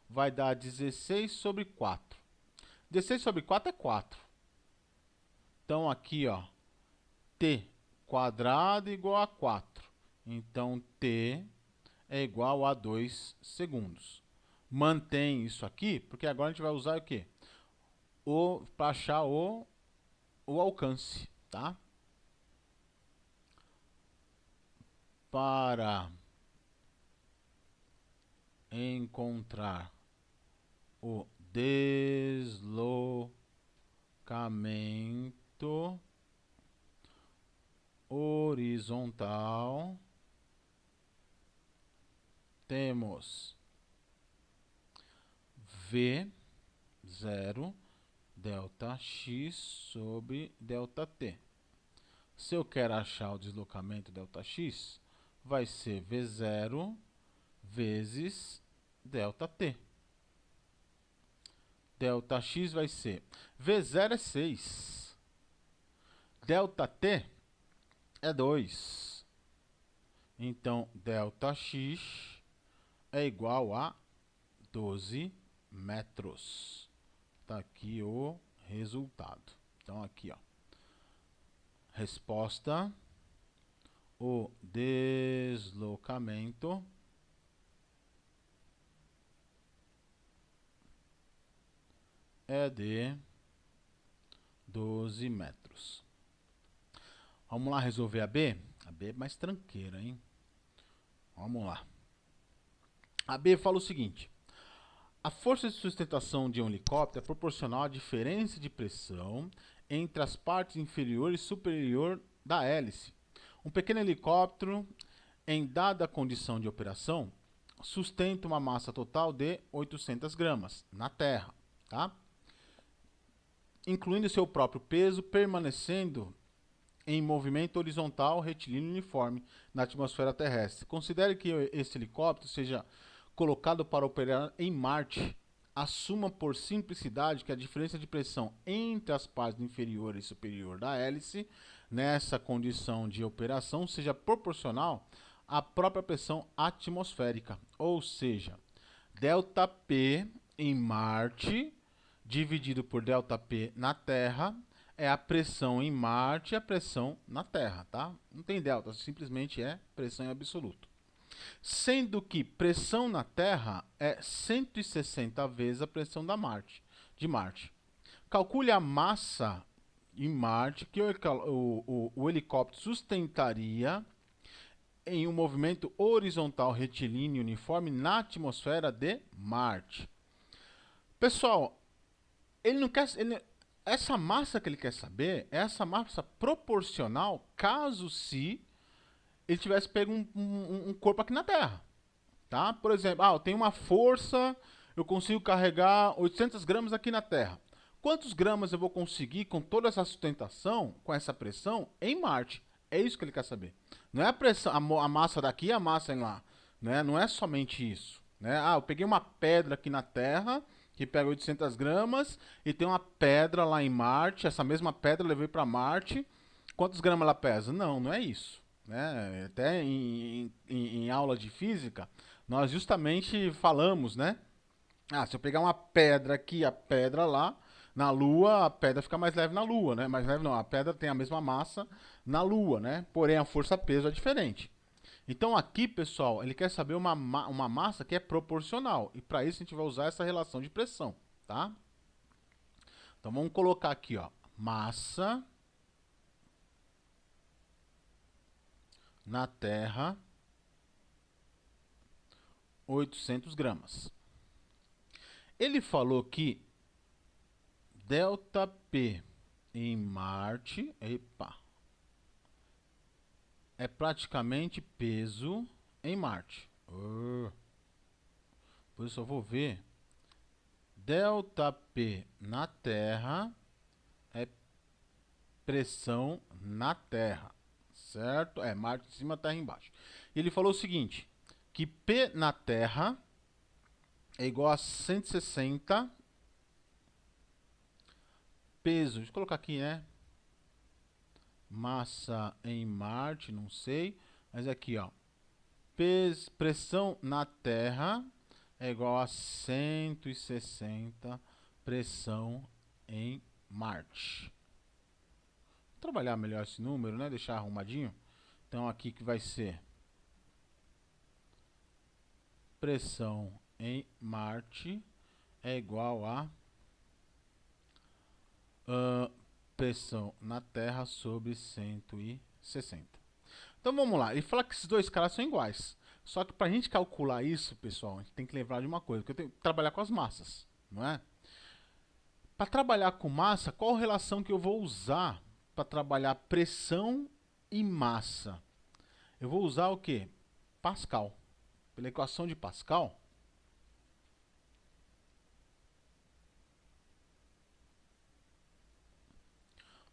Vai dar 16 sobre 4. 16 sobre 4 é 4. Então aqui, ó, t quadrado igual a 4. Então t é igual a 2 segundos. Mantém isso aqui, porque agora a gente vai usar o quê? Para achar o alcance, tá? Para encontrar o deslocamento horizontal, temos V0 delta x sobre delta t. Se eu quero achar o deslocamento delta x, vai ser V0 vezes delta t. Delta x vai ser V0 é 6. Delta t é 2. Então, delta x é igual a 12 metros. Está aqui o resultado. Então, aqui, ó. Resposta: o deslocamento é de 12 metros. Vamos lá resolver a B? A B é mais tranqueira, hein? Vamos lá. A B fala o seguinte: a força de sustentação de um helicóptero é proporcional à diferença de pressão entre as partes inferior e superior da hélice. Um pequeno helicóptero, em dada condição de operação, sustenta uma massa total de 800 gramas na Terra, tá? Incluindo seu próprio peso, permanecendo em movimento horizontal, retilíneo uniforme na atmosfera terrestre. Considere que esse helicóptero seja colocado para operar em Marte. Assuma por simplicidade que a diferença de pressão entre as partes inferior e superior da hélice, nessa condição de operação, seja proporcional à própria pressão atmosférica. Ou seja, ΔP em Marte dividido por ΔP na Terra é a pressão em Marte e a pressão na Terra, tá? Não tem delta, simplesmente é pressão em absoluto. Sendo que pressão na Terra é 160 vezes a pressão de Marte. Calcule a massa em Marte que o helicóptero sustentaria em um movimento horizontal retilíneo uniforme na atmosfera de Marte. Pessoal, ele não quer... essa massa que ele quer saber é essa massa proporcional caso se ele tivesse pego um corpo aqui na Terra. Tá? Por exemplo, eu tenho uma força, eu consigo carregar 800 gramas aqui na Terra. Quantos gramas eu vou conseguir com toda essa sustentação, com essa pressão, em Marte? É isso que ele quer saber. Não é a pressão, a massa daqui e a massa lá. Né? Não é somente isso. Né? Eu peguei uma pedra aqui na Terra, que pega 800 gramas, e tem uma pedra lá em Marte, essa mesma pedra eu levei para Marte. Quantos gramas ela pesa? Não, não é isso. Né? Até em aula de física, nós justamente falamos, né? Se eu pegar uma pedra aqui e a pedra lá, na Lua, a pedra fica mais leve na Lua, né? Mais leve não, a pedra tem a mesma massa na Lua, né? Porém, a força-peso é diferente. Então aqui, pessoal, ele quer saber uma massa que é proporcional. E para isso a gente vai usar essa relação de pressão, tá? Então vamos colocar aqui, ó, massa na Terra, 800 gramas. Ele falou que ΔP em Marte, é praticamente peso em Marte. Por isso eu vou ver. ΔP na Terra é pressão na Terra, certo? É Marte em cima, Terra embaixo. E ele falou o seguinte, que P na Terra é igual a 160 peso. Deixa eu colocar aqui, né? Massa em Marte, não sei. Mas aqui, ó. Pressão na Terra é igual a 160 pressão em Marte. Vou trabalhar melhor esse número, né? Deixar arrumadinho. Então aqui que vai ser pressão em Marte é igual a pressão na Terra sobre 160. Então vamos lá, ele fala que esses dois caras são iguais. Só que para a gente calcular isso, pessoal, a gente tem que lembrar de uma coisa, que eu tenho que trabalhar com as massas, não é? Para trabalhar com massa, qual relação que eu vou usar para trabalhar pressão e massa? Eu vou usar o quê? Pascal. Pela equação de Pascal,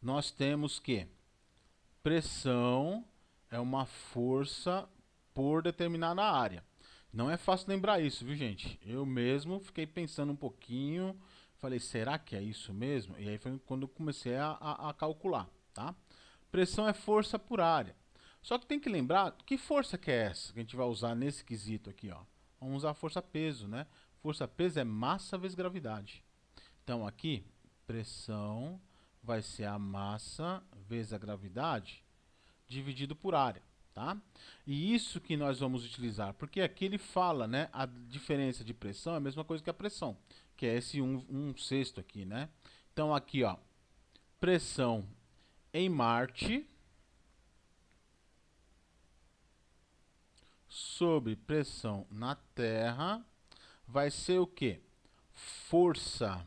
nós temos que pressão é uma força por determinada área. Não é fácil lembrar isso, viu, gente? Eu mesmo fiquei pensando um pouquinho, falei, será que é isso mesmo? E aí foi quando eu comecei a calcular, tá? Pressão é força por área. Só que tem que lembrar, que força que é essa que a gente vai usar nesse quesito aqui, ó? Vamos usar força-peso, né? Força-peso é massa vezes gravidade. Então aqui, pressão vai ser a massa vezes a gravidade dividido por área, tá? E isso que nós vamos utilizar, porque aqui ele fala, né, a diferença de pressão é a mesma coisa que a pressão, que é esse 1/6 aqui, né? Então aqui, ó, pressão em Marte sobre pressão na Terra vai ser o quê? Força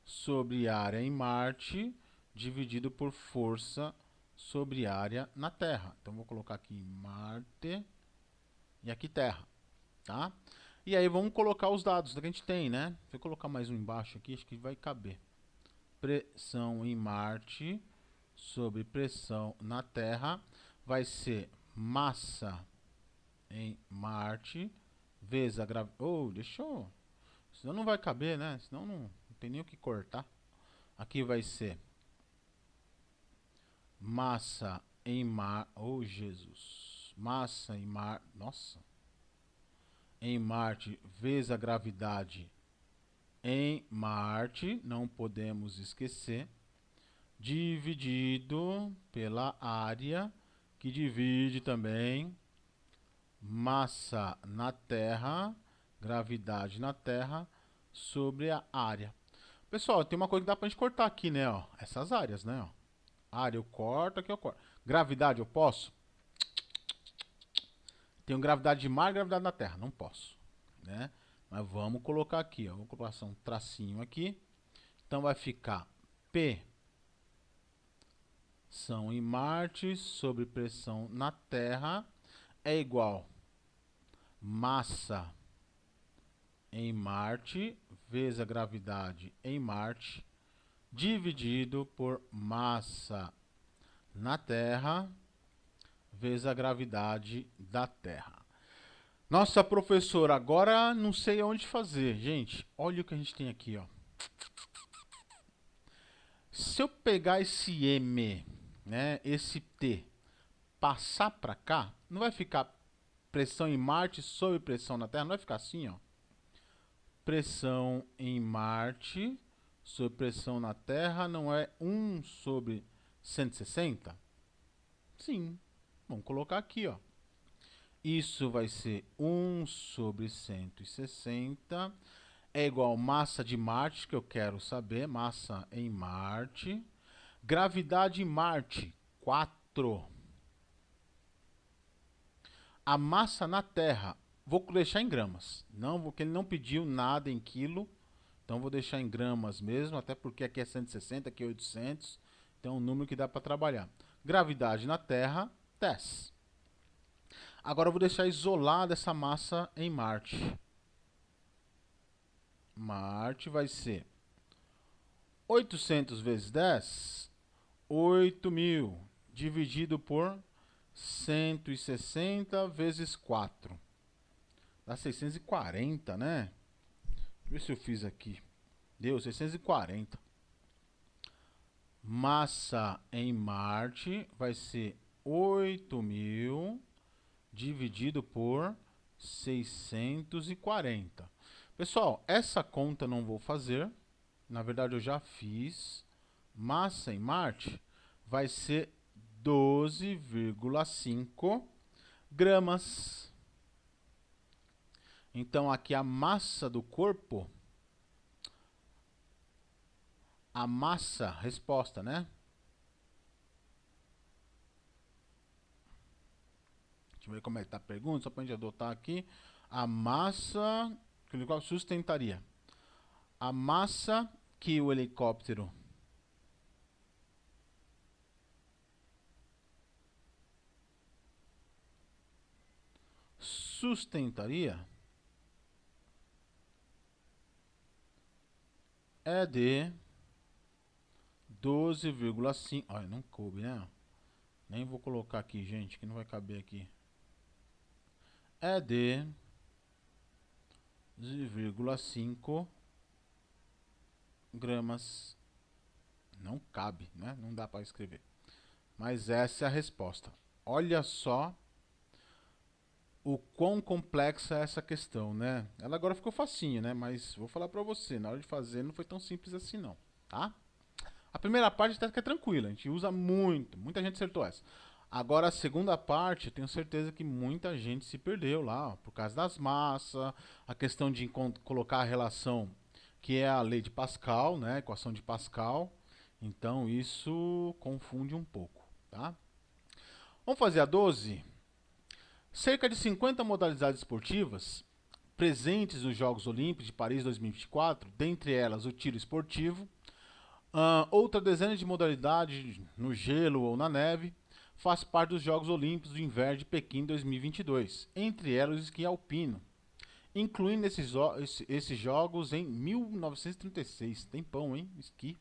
sobre área em Marte dividido por força sobre área na Terra. Então, vou colocar aqui Marte e aqui Terra, tá? E aí, vamos colocar os dados que a gente tem, né? Vou colocar mais um embaixo aqui, acho que vai caber. Pressão em Marte sobre pressão na Terra vai ser massa em Marte vezes a gravidade. Oh, deixa eu... Senão não vai caber, né? Senão não tem nem o que cortar. Aqui vai ser massa em mar... Oh, Jesus. Massa em mar... Nossa. Em Marte vezes a gravidade em Marte. Não podemos esquecer. Dividido pela área, que divide também massa na Terra, gravidade na Terra, sobre a área. Pessoal, tem uma coisa que dá pra gente cortar aqui, né? Ó, essas áreas, né? Ó. Área eu corto, aqui eu corto. Gravidade eu posso? Tenho gravidade de mar e gravidade na Terra. Não posso, né? Mas vamos colocar aqui, ó. Vou colocar um tracinho aqui. Então vai ficar P pressão em Marte sobre pressão na Terra é igual massa em Marte vezes a gravidade em Marte dividido por massa na Terra vezes a gravidade da Terra. Nossa, professora, agora não sei onde fazer. Gente, olha o que a gente tem aqui, ó. Se eu pegar esse M, né, esse T, passar para cá, não vai ficar pressão em Marte sobre pressão na Terra? Não vai ficar assim, ó. Pressão em Marte sobre pressão na Terra não é 1 sobre 160? Sim. Vamos colocar aqui, ó. Isso vai ser 1 sobre 160 é igual massa de Marte, que eu quero saber, massa em Marte. Gravidade em Marte, 4. A massa na Terra, vou deixar em gramas. Não, porque ele não pediu nada em quilo, então vou deixar em gramas mesmo, até porque aqui é 160, aqui é 800, então é um número que dá para trabalhar. Gravidade na Terra, 10. Agora eu vou deixar isolada essa massa em Marte. Marte vai ser 800 vezes 10, 8.000, dividido por 160 vezes 4. Dá 640, né? Deixa eu ver se eu fiz aqui. Deu 640. Massa em Marte vai ser 8.000 dividido por 640. Pessoal, essa conta não vou fazer. Na verdade, eu já fiz. Massa em Marte vai ser 12,5 gramas. Então, aqui a massa do corpo, a massa, resposta, né? Deixa eu ver como é que tá a pergunta, só para a gente adotar aqui. A massa que o helicóptero sustentaria. A massa que o helicóptero sustentaria é de 12,5. Olha, não coube, né? Nem vou colocar aqui, gente, que não vai caber aqui. É de 12,5 gramas. Não cabe, né? Não dá para escrever. Mas essa é a resposta. Olha só o quão complexa é essa questão, né? Ela agora ficou facinho, né? Mas vou falar para você, na hora de fazer não foi tão simples assim não, tá? A primeira parte até que é tranquila, a gente usa muito, muita gente acertou essa. Agora a segunda parte, eu tenho certeza que muita gente se perdeu lá, ó, por causa das massas, a questão de colocar a relação que é a lei de Pascal, né? A equação de Pascal. Então isso confunde um pouco, tá? Vamos fazer a 12? Cerca de 50 modalidades esportivas presentes nos Jogos Olímpicos de Paris 2024, dentre elas o tiro esportivo, outra dezena de modalidades no gelo ou na neve, faz parte dos Jogos Olímpicos de Inverno de Pequim 2022, entre elas o esqui alpino, incluindo esses jogos em 1936. Tempão, hein? Esqui.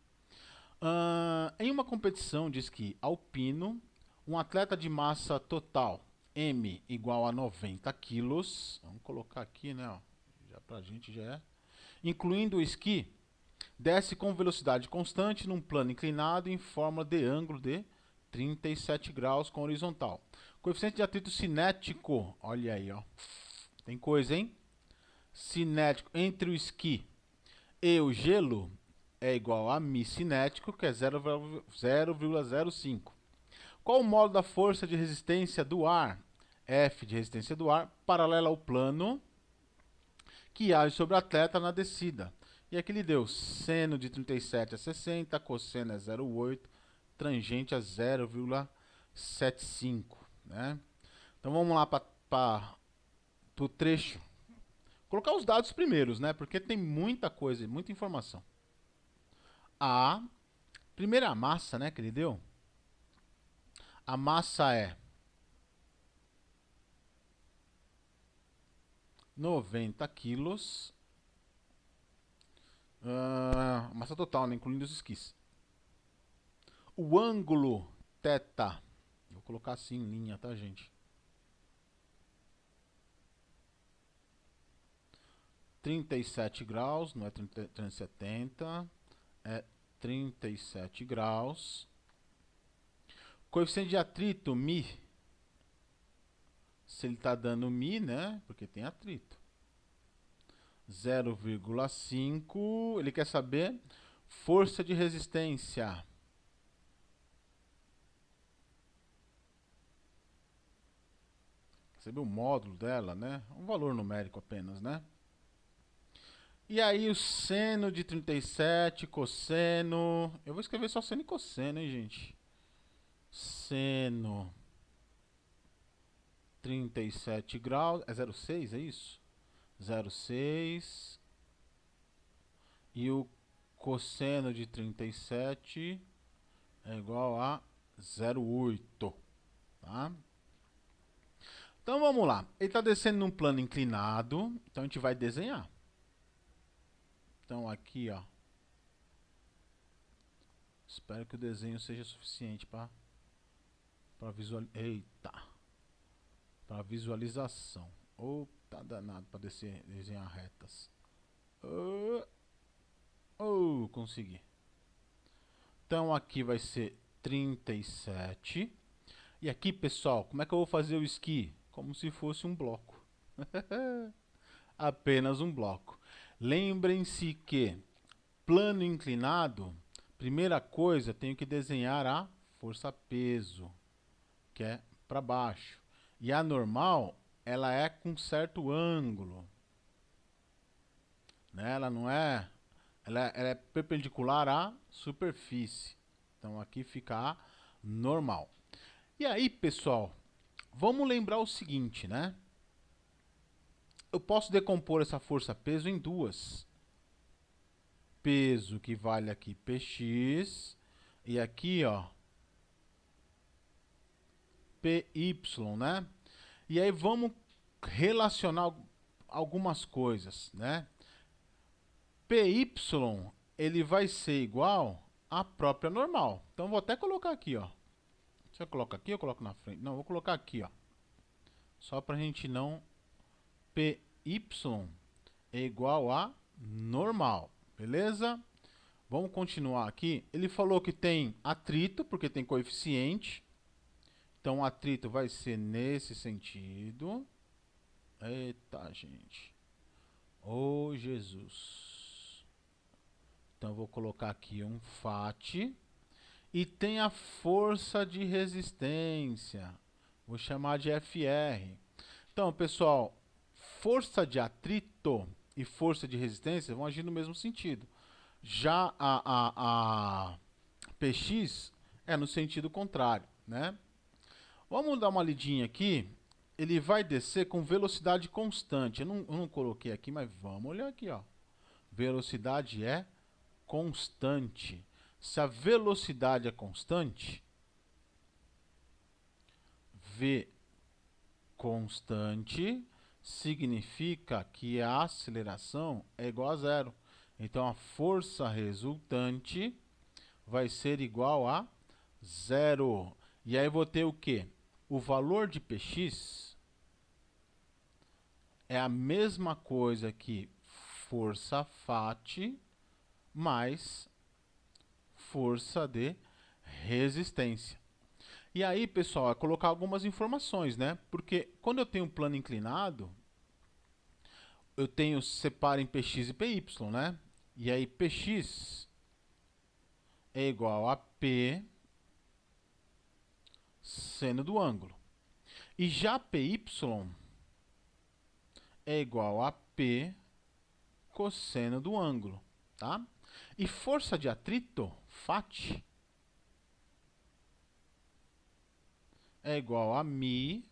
Em uma competição de esqui alpino, um atleta de massa total M igual a 90 quilos, vamos colocar aqui, né? Ó, já pra gente já é. Incluindo o esqui, desce com velocidade constante num plano inclinado em forma de ângulo de 37 graus com horizontal. Coeficiente de atrito cinético, olha aí, ó. Tem coisa, hein? Cinético entre o esqui e o gelo é igual a μ cinético, que é 0,05. Qual o modo da força de resistência do ar? F de resistência do ar, paralela ao plano que age sobre o atleta na descida. E aqui ele deu seno de 37 a 60, cosseno é 0,8, tangente a 0,75. Né? Então vamos lá para o trecho. Colocar os dados primeiros, né? Porque tem muita coisa, muita informação. A primeira massa, né, que ele deu? A massa é 90 quilos. Massa total, né, incluindo os esquis. O ângulo θ, vou colocar assim em linha, tá, gente? 37 graus, não é 370, é 37 graus. Coeficiente de atrito, μ. Se ele está dando μ, né? Porque tem atrito. 0,5. Ele quer saber força de resistência. Quer saber o módulo dela, né? Um valor numérico apenas, né? E aí o seno de 37, cosseno. Eu vou escrever só seno e cosseno, hein, gente? Seno 37 graus. É 0,6, é isso? 0,6. E o cosseno de 37 é igual a 0,8. Tá? Então vamos lá. Ele está descendo num plano inclinado. Então a gente vai desenhar. Então aqui, ó. Espero que o desenho seja suficiente para para visualização. Tá danado para desenhar retas. Consegui. Então aqui vai ser 37. E aqui, pessoal, como é que eu vou fazer o esqui? Como se fosse um bloco. Apenas um bloco. Lembrem-se que plano inclinado, primeira coisa, tenho que desenhar a força-peso, que é para baixo. E a normal, ela é com certo ângulo. Né? Ela não é... Ela é perpendicular à superfície. Então aqui fica a normal. E aí, pessoal, vamos lembrar o seguinte, né? Eu posso decompor essa força-peso em duas. Peso que vale aqui px e aqui, ó, py, né? E aí vamos relacionar algumas coisas, né? Py, ele vai ser igual à própria normal. Então vou até colocar aqui, ó. Se eu coloco aqui, eu coloco na frente. Não, vou colocar aqui, ó. Só pra gente não... Py é igual a normal, beleza? Vamos continuar aqui. Ele falou que tem atrito, porque tem coeficiente. Então, o atrito vai ser nesse sentido. Eita, gente. Oh, Jesus. Então, vou colocar aqui um FAT. E tem a força de resistência. Vou chamar de FR. Então, pessoal, força de atrito e força de resistência vão agir no mesmo sentido. Já a PX é no sentido contrário, né? Vamos dar uma lidinha aqui. ele vai descer com velocidade constante. Eu não coloquei aqui, mas vamos olhar aqui, ó. Velocidade é constante. Se a velocidade é constante, V constante significa que a aceleração é igual a zero. Então a força resultante vai ser igual a zero. E aí eu vou ter o quê? O valor de Px é a mesma coisa que força Fat mais força de resistência. E aí, pessoal, é colocar algumas informações, né? Porque quando eu tenho um plano inclinado, eu tenho separo em Px e Py, né? E aí Px é igual a P seno do ângulo. E já Py é igual a P cosseno do ângulo, tá? E força de atrito, Fat, é igual a mi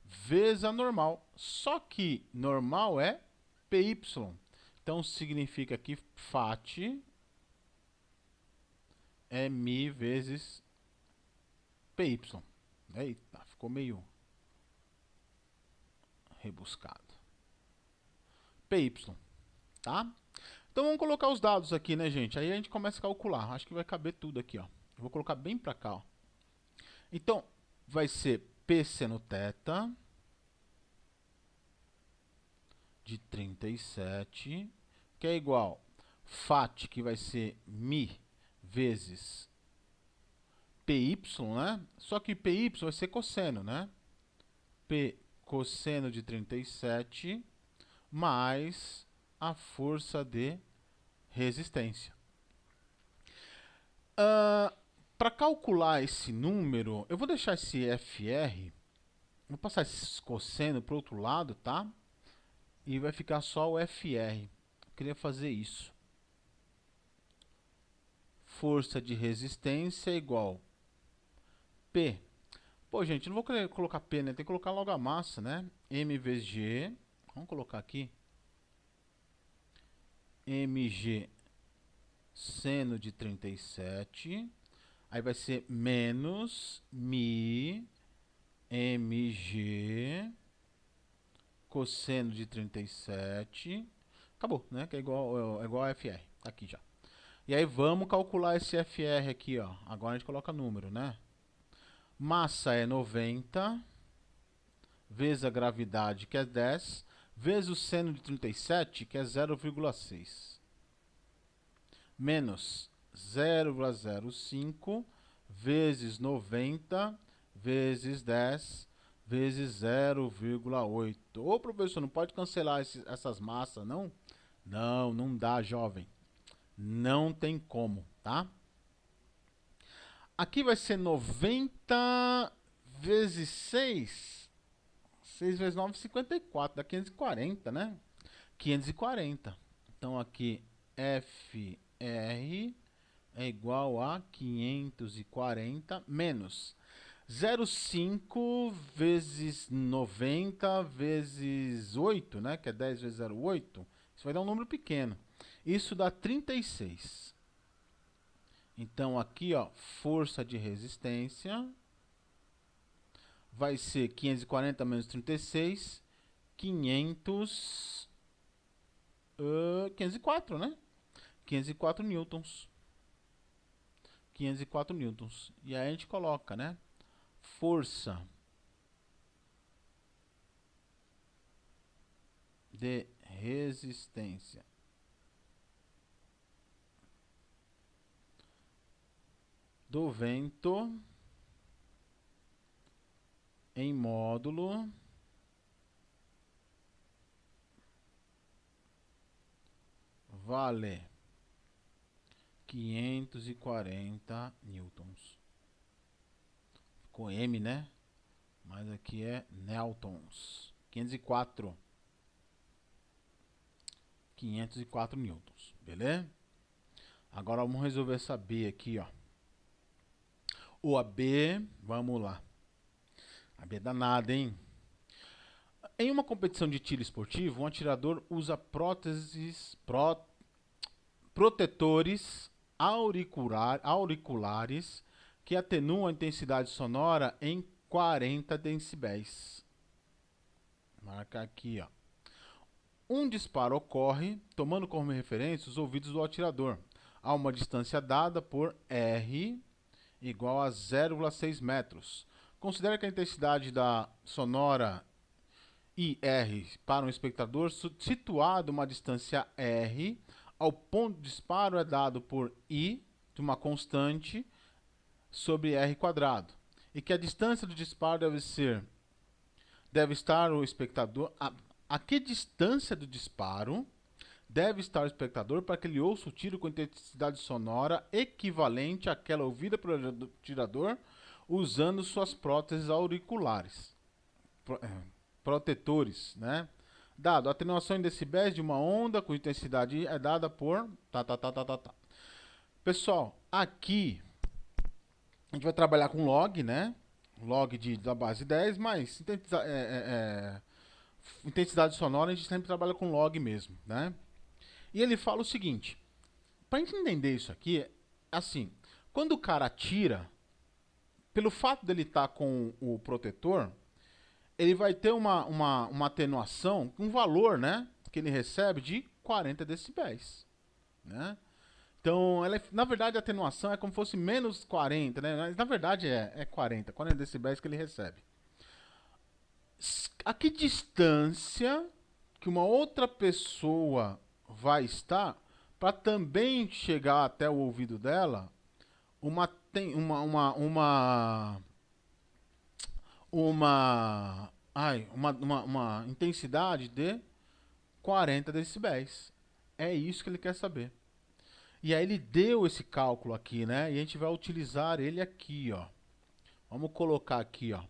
vezes a normal. Só que normal é Py. Então significa que Fat é mi vezes Py. Eita, ficou meio rebuscado. Py, tá? Então vamos colocar os dados aqui, né, gente? Aí a gente começa a calcular. Acho que vai caber tudo aqui, ó. Eu vou colocar bem pra cá, ó. Então, vai ser P seno θ de 37, que é igual Fat, que vai ser mi vezes Py, né? Só que Py vai ser cosseno, né? P cosseno de 37 mais a força de resistência. Para calcular esse número, eu vou deixar esse FR, vou passar esse cosseno para o outro lado, tá? E vai ficar só o FR. Eu queria fazer isso. Força de resistência igual P. Pô, gente, não vou querer colocar P, né? Tem que colocar logo a massa, né? M vezes G. Vamos colocar aqui. mg seno de 37. Aí vai ser menos mi mg cosseno de 37. Acabou, né? Que é igual a FR. Tá aqui já. E aí vamos calcular esse FR aqui, ó. Agora a gente coloca número, né? Massa é 90, vezes a gravidade, que é 10, vezes o seno de 37, que é 0,6. Menos 0,05 vezes 90 vezes 10 vezes 0,8. Ô, professor, não pode cancelar essas massas, não? Não, não dá, jovem. Não tem como, tá? Aqui vai ser 90 vezes 6. 6 vezes 9, 54. Dá 540, né? 540. Então, aqui, FR é igual a 540 menos 0,5 vezes 90 vezes 8, né? Que é 10 vezes 0,8. Isso vai dar um número pequeno. Isso dá 36. Então, aqui, ó, força de resistência vai ser 540 menos 36, 504, né? 504 newtons. 504 newtons. E aí a gente coloca, né? Força de resistência do vento em módulo vale 540 newtons. Com M, né? Mas aqui é newtons. 504 newtons, beleza? Agora vamos resolver essa B aqui, ó. O AB, vamos lá. A B é danada, hein? Em uma competição de tiro esportivo, um atirador usa protetores auriculares que atenuam a intensidade sonora em 40 decibéis. Marca aqui, ó. Um disparo ocorre tomando como referência os ouvidos do atirador, a uma distância dada por R igual a 0,6 metros. Considere que a intensidade da sonora IR para um espectador situado a uma distância R ao ponto de disparo é dado por I de uma constante sobre R quadrado. E que a distância do disparo deve estar o espectador. A que distância do disparo deve estar o espectador para que ele ouça o tiro com intensidade sonora equivalente àquela ouvida pelo atirador usando suas próteses auriculares. Protetores, né? Dado a atenuação em decibéis de uma onda com intensidade é dada por Pessoal, aqui a gente vai trabalhar com log, né? Log da base 10, mas intensidade sonora a gente sempre trabalha com log mesmo, né? E ele fala o seguinte, para a gente entender isso aqui, assim, quando o cara atira, pelo fato dele estar com o protetor, ele vai ter uma atenuação, um valor, né, que ele recebe de 40 decibéis, né? Então, na verdade, a atenuação é como se fosse menos 40, né? Mas, na verdade, é 40 decibéis que ele recebe. A que distância que uma outra pessoa vai estar para também chegar até o ouvido dela uma intensidade de 40 decibéis. É isso que ele quer saber. E aí ele deu esse cálculo aqui, né? E a gente vai utilizar ele aqui, ó. Vamos colocar aqui, ó.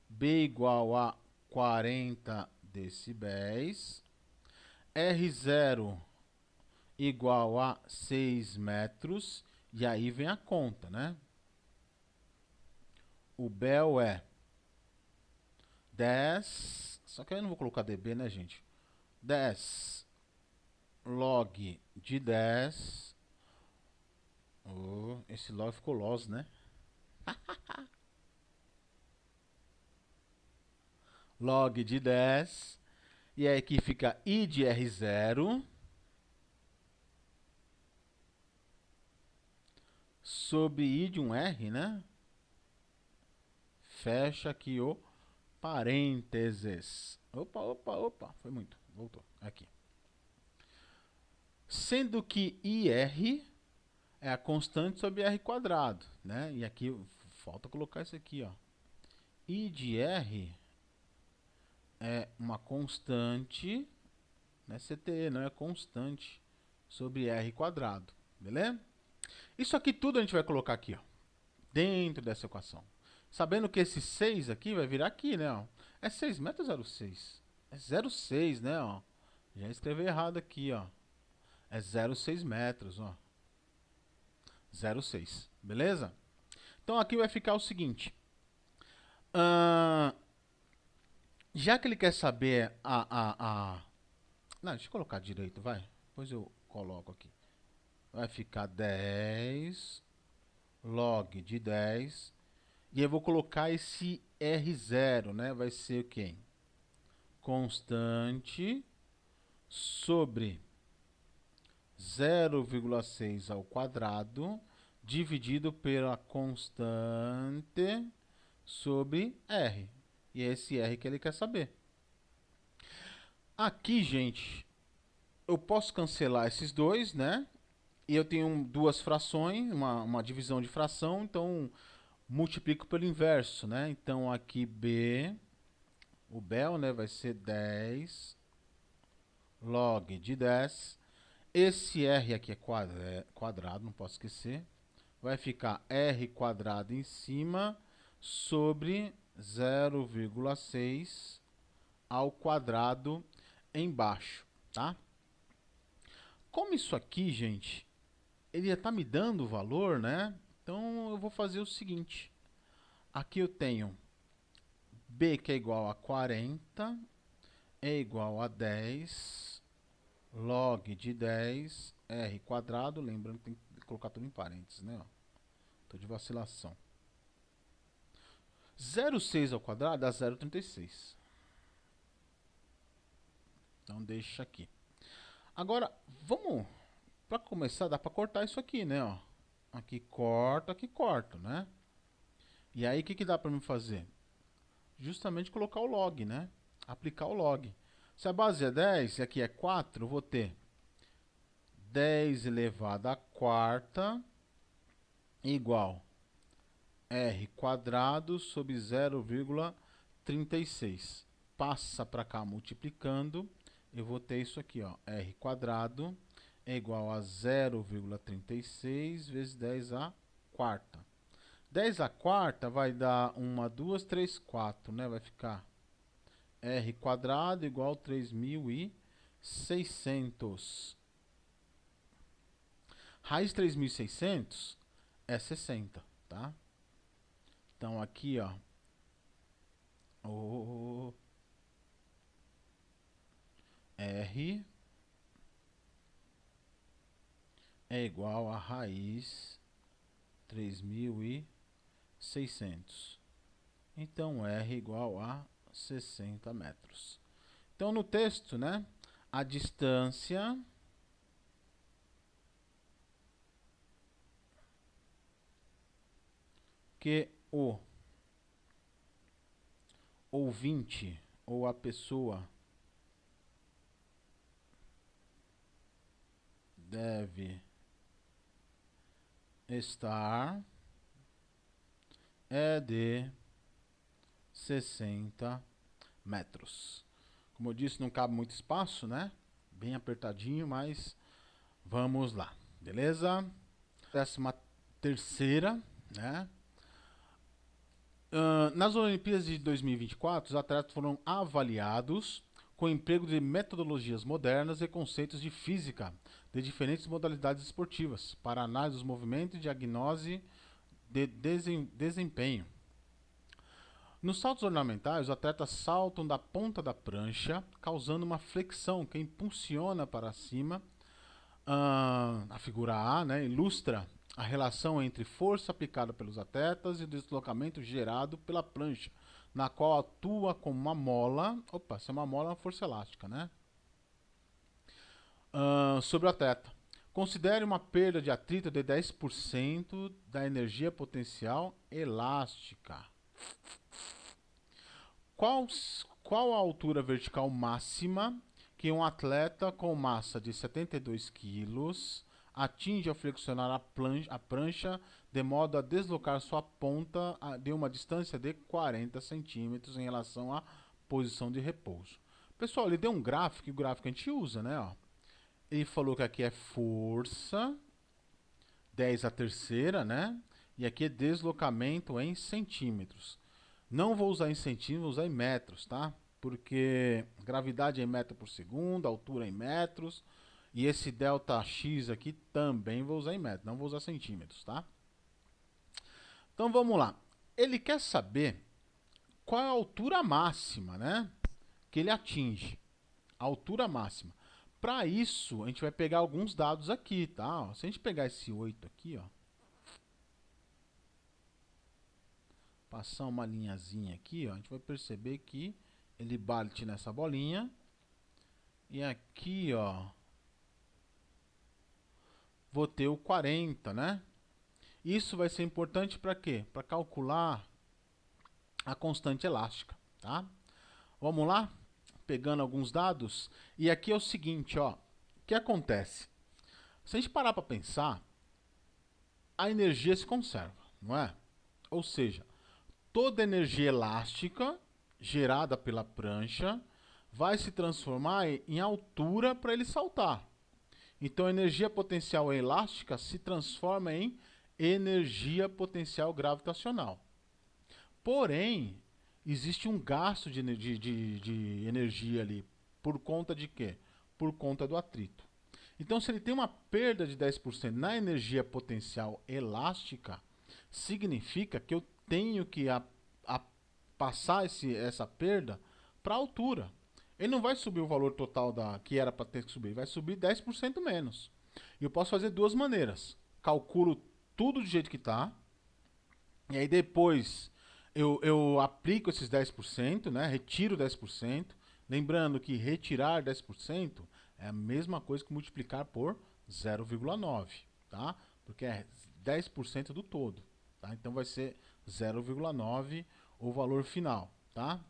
B igual a 40 decibéis. R0 igual a 6 metros. E aí vem a conta, né? O Bel é 10. Só que aí eu não vou colocar dB, né, gente? 10 log de 10. Oh, esse log ficou loss, né? Log de 10. E aí aqui fica I de R0 sobre I de um R, né? Fecha aqui o parênteses. Opa. Foi muito. Voltou. Aqui. Sendo que IR é a constante sobre R quadrado, né? E aqui falta colocar isso aqui, ó. I de R é uma constante, né? CTE, não é constante sobre R quadrado, beleza? Isso aqui tudo a gente vai colocar aqui, ó, dentro dessa equação. Sabendo que esse 6 aqui vai virar aqui, né? Ó. É 6 metros ou 0,6? É 0,6, né? Ó. Já escrevi errado aqui, ó. É 0,6 metros, ó. 0,6, beleza? Então aqui vai ficar o seguinte. Já que ele quer saber Não, deixa eu colocar direito, vai. Depois eu coloco aqui. Vai ficar 10 log de 10. E eu vou colocar esse R0, né? Vai ser o quê? Constante sobre 0,6 ao quadrado dividido pela constante sobre R. E é esse R que ele quer saber. Aqui, gente, eu posso cancelar esses dois, né? E eu tenho duas frações, uma divisão de fração, então multiplico pelo inverso, né? Então aqui B, o Bel, né, vai ser 10 log de 10. Esse R aqui é quadrado, não posso esquecer. Vai ficar R quadrado em cima sobre 0,6 ao quadrado embaixo, tá? Como isso aqui, gente, ele já está me dando o valor, né? Então eu vou fazer o seguinte. Aqui eu tenho B, que é igual a 40, é igual a 10, log de 10, R quadrado, lembrando que tem que colocar tudo em parênteses, né? Ó. Tô de vacilação. 0,6 ao quadrado dá 0,36. Então deixa aqui. Agora, vamos... Para começar, dá para cortar isso aqui, né? Ó. Aqui corta, né? E aí, o que dá para mim fazer? Justamente colocar o log, né? Aplicar o log. Se a base é 10 e aqui é 4, eu vou ter 10 elevado à quarta igual R quadrado sobre 0,36. Passa para cá multiplicando, eu vou ter isso aqui, ó, R quadrado é igual a 0,36 vezes 10 à quarta. 10 à quarta vai dar 1, 2, 3, 4, né? Vai ficar R quadrado igual a 3.600. Raiz de 3.600 é 60, tá? Então aqui, ó, o R é igual a raiz 3.600. Então R é igual a 60 metros. Então no texto, né, a distância que o ouvinte ou a pessoa deve estar é de 60 metros. Como eu disse, não cabe muito espaço, né? Bem apertadinho, mas vamos lá, beleza? 13ª, né? Nas Olimpíadas de 2024, os atletas foram avaliados com o emprego de metodologias modernas e conceitos de física de diferentes modalidades esportivas para análise dos movimentos e diagnose de desempenho. Nos saltos ornamentais, os atletas saltam da ponta da prancha, causando uma flexão que impulsiona para cima. A figura A, né, ilustra a relação entre força aplicada pelos atletas e o deslocamento gerado pela prancha, na qual atua como uma mola. Opa, se é uma mola, é uma força elástica, né? Sobre o atleta. Considere uma perda de atrito de 10% da energia potencial elástica. Qual a altura vertical máxima que um atleta com massa de 72 quilos atinge ao flexionar a prancha de modo a deslocar sua ponta de uma distância de 40 centímetros em relação à posição de repouso? Pessoal, ele deu um gráfico, e o gráfico a gente usa, né? Ó. Ele falou que aqui é força, 10 a terceira, né? E aqui é deslocamento em centímetros. Não vou usar em centímetros, vou usar em metros, tá? Porque gravidade é em metro por segundo, altura é em metros. E esse delta x aqui também vou usar em metros, não vou usar centímetros, tá? Então vamos lá. Ele quer saber qual é a altura máxima, né? Que ele atinge. A altura máxima. Para isso, a gente vai pegar alguns dados aqui, tá? Ó, se a gente pegar esse 8 aqui, ó. Passar uma linhazinha aqui, ó, a gente vai perceber que ele bate nessa bolinha. E aqui, ó, vou ter o 40, né? Isso vai ser importante para quê? Para calcular a constante elástica, tá? Vamos lá? Pegando alguns dados. E aqui é o seguinte, ó. O que acontece? Se a gente parar para pensar, a energia se conserva, não é? Ou seja, toda energia elástica gerada pela prancha vai se transformar em altura para ele saltar. Então, a energia potencial elástica se transforma em energia potencial gravitacional. Porém, existe um gasto de energia ali. Por conta de quê? Por conta do atrito. Então, se ele tem uma perda de 10% na energia potencial elástica, significa que eu tenho que passar essa perda para a altura. Ele não vai subir o valor total que era para ter que subir, vai subir 10% menos. E eu posso fazer duas maneiras. Calculo tudo do jeito que está, e aí depois eu aplico esses 10%, né? Retiro 10%. Lembrando que retirar 10% é a mesma coisa que multiplicar por 0,9, tá? Porque é 10% do todo, tá? Então vai ser 0,9 o valor final, tá?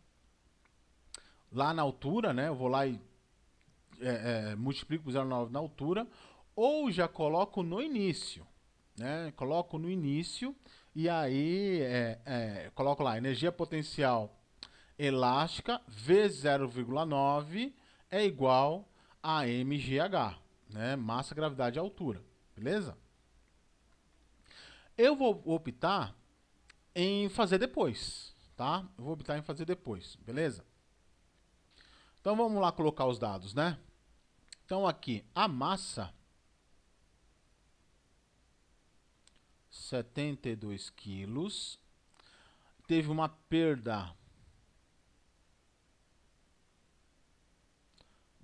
Lá na altura, né? Eu vou lá e multiplico por 0,9 na altura, ou já coloco no início, né? Coloco no início e aí coloco lá energia potencial elástica vezes 0,9 é igual a mgh, né? Massa, gravidade e altura, beleza? Eu vou optar em fazer depois, tá? Eu vou optar em fazer depois, beleza? Então vamos lá colocar os dados, né? Então aqui, a massa, 72 quilos, teve uma perda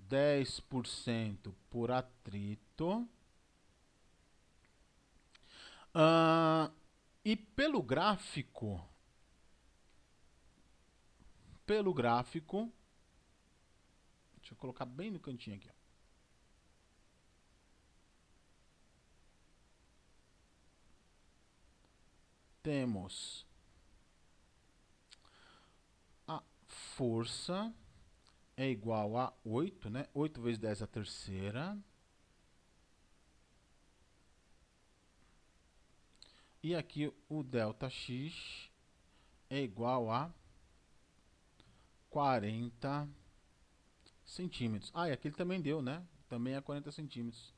10% por atrito. E pelo gráfico, deixa eu colocar bem no cantinho aqui, ó. Temos a força é igual a 8, né? 8 vezes 10 a terceira. E aqui o ΔX é igual a 40 centímetros. Ah, e aqui ele também deu, né? Também é 40 centímetros.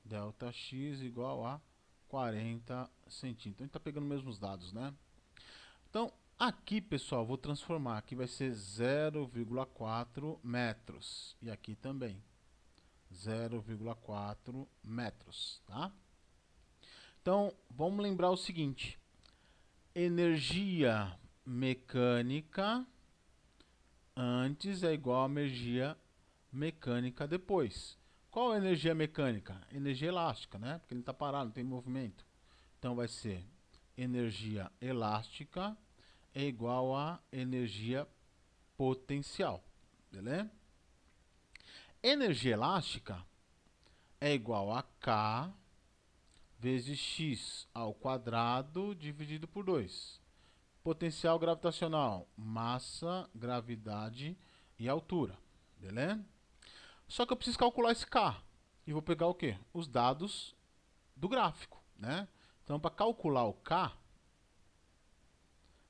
ΔX igual a 40 centímetros. Então a gente está pegando os mesmos dados, né? Então, aqui, pessoal, vou transformar. Aqui vai ser 0,4 metros. E aqui também. 0,4 metros, tá? Então, vamos lembrar o seguinte. Energia mecânica antes é igual a energia mecânica depois. Qual é a energia mecânica? Energia elástica, né? Porque ele está parado, não tem movimento. Então, vai ser energia elástica é igual a energia potencial, beleza? Energia elástica é igual a K vezes x ao quadrado dividido por 2. Potencial gravitacional, massa, gravidade e altura, beleza? Só que eu preciso calcular esse K. E vou pegar o quê? Os dados do gráfico, né? Então, para calcular o K,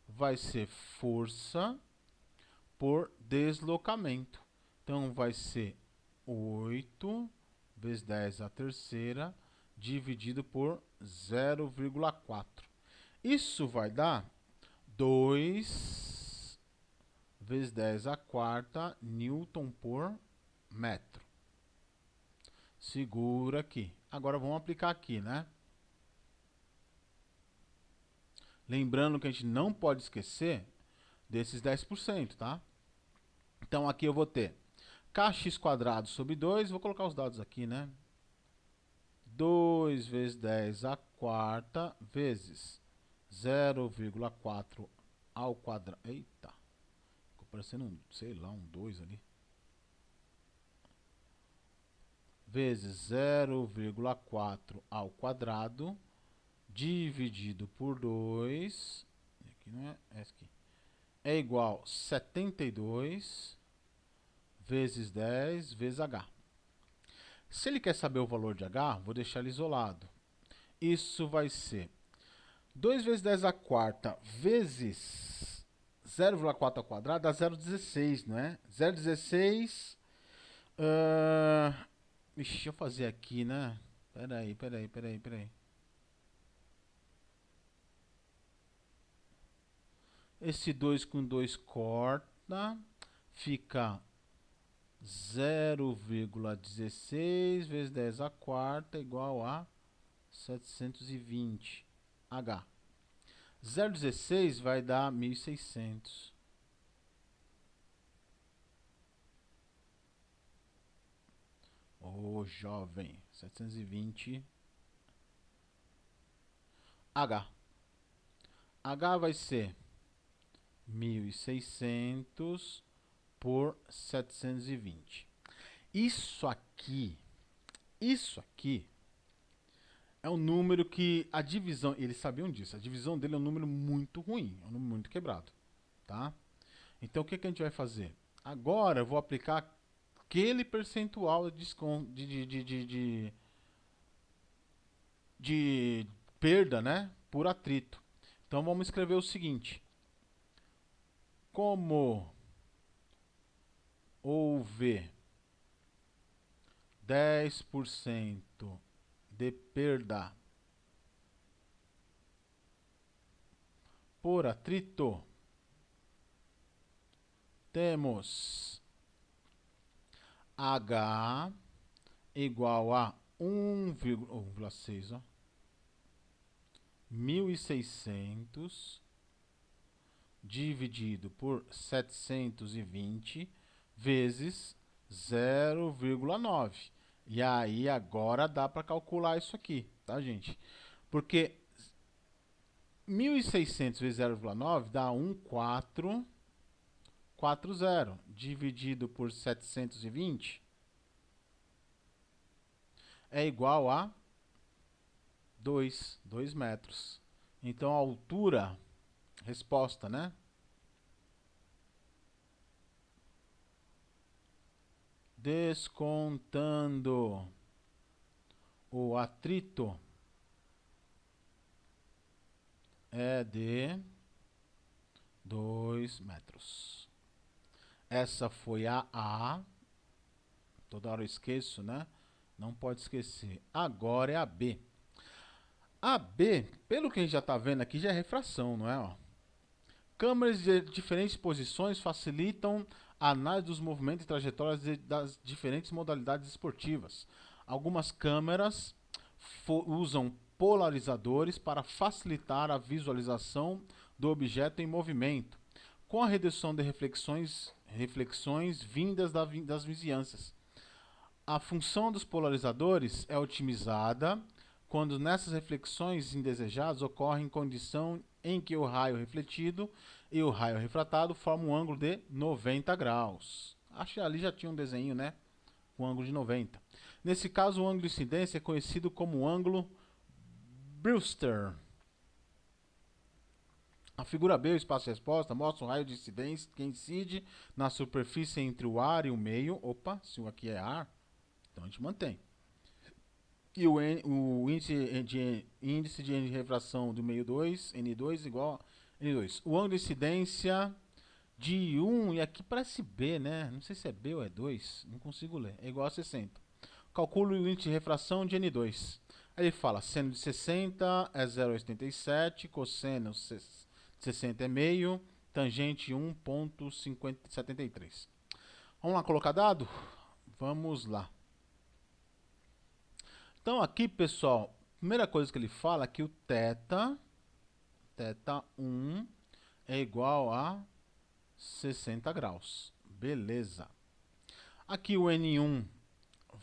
vai ser força por deslocamento. Então, vai ser 8 vezes 10 a terceira dividido por 0,4. Isso vai dar 2 vezes 10 a quarta Newton por metro. Segura aqui. Agora vamos aplicar aqui, né? Lembrando que a gente não pode esquecer desses 10%, tá? Então aqui eu vou ter kx quadrado sobre 2, vou colocar os dados aqui, né? 2 vezes 10 a quarta vezes 0,4 ao quadrado. Eita, ficou parecendo sei lá, um 2 ali. Vezes 0,4 ao quadrado dividido por 2. Aqui não é essa aqui. É igual a 72 vezes 10 vezes H. Se ele quer saber o valor de H, vou deixar ele isolado. Isso vai ser 2 vezes 10 a quarta vezes 0,4 ao quadrado dá 0,16, não é? 0,16. Deixa eu fazer aqui, né? Peraí. Esse 2 com 2 corta. Fica 0,16 vezes 10 a quarta igual a 720 H. 0,16 vai dar 1.600. Ô, jovem, 720 H. H vai ser 1.600 por 720. Isso aqui é um número que a divisão, eles sabiam disso, a divisão dele é um número muito ruim, é um número muito quebrado, tá? Então o que que a gente vai fazer? Agora eu vou aplicar aquele percentual de desconto, de perda, né, por atrito. Então vamos escrever o seguinte: como houve 10% de perda por atrito, temos H igual a 1,6, ó, 1.600 dividido por 720 vezes 0,9. E aí agora dá para calcular isso aqui, tá, gente? Porque 1.600 vezes 0,9 dá 1.440 dividido por 720 é igual a 2 metros. Então a altura, resposta, né? Descontando o atrito é de 2 metros. Essa foi a A. Toda hora eu esqueço, né? Não pode esquecer. Agora é a B. A B, pelo que a gente já está vendo aqui, já é refração, não é? Ó. Câmeras de diferentes posições facilitam a análise dos movimentos e trajetórias das diferentes modalidades esportivas. Algumas câmeras usam polarizadores para facilitar a visualização do objeto em movimento, com a redução de reflexões vindas das vizinhanças. A função dos polarizadores é otimizada quando nessas reflexões indesejadas ocorrem em condição em que o raio refletido e o raio refratado formam um ângulo de 90 graus. Acho que ali já tinha um desenho, né? Um ângulo de 90. Nesse caso, o ângulo de incidência é conhecido como ângulo Brewster. A figura B, o espaço-resposta, mostra o raio de incidência que incide na superfície entre o ar e o meio. Opa, se o aqui é ar, então a gente mantém. E o índice de refração do meio 2, N2 igual a N2. O ângulo de incidência de 1, e aqui parece B, né? Não sei se é B ou é 2, não consigo ler. É igual a 60. Calcule o índice de refração de N2. Aí ele fala, seno de 60 é 0,87, cosseno de 60 é meio, tangente 1,73. Vamos lá colocar dado? Vamos lá. Então aqui, pessoal, primeira coisa que ele fala é que o θ 1 é igual a 60 graus. Beleza. Aqui o N1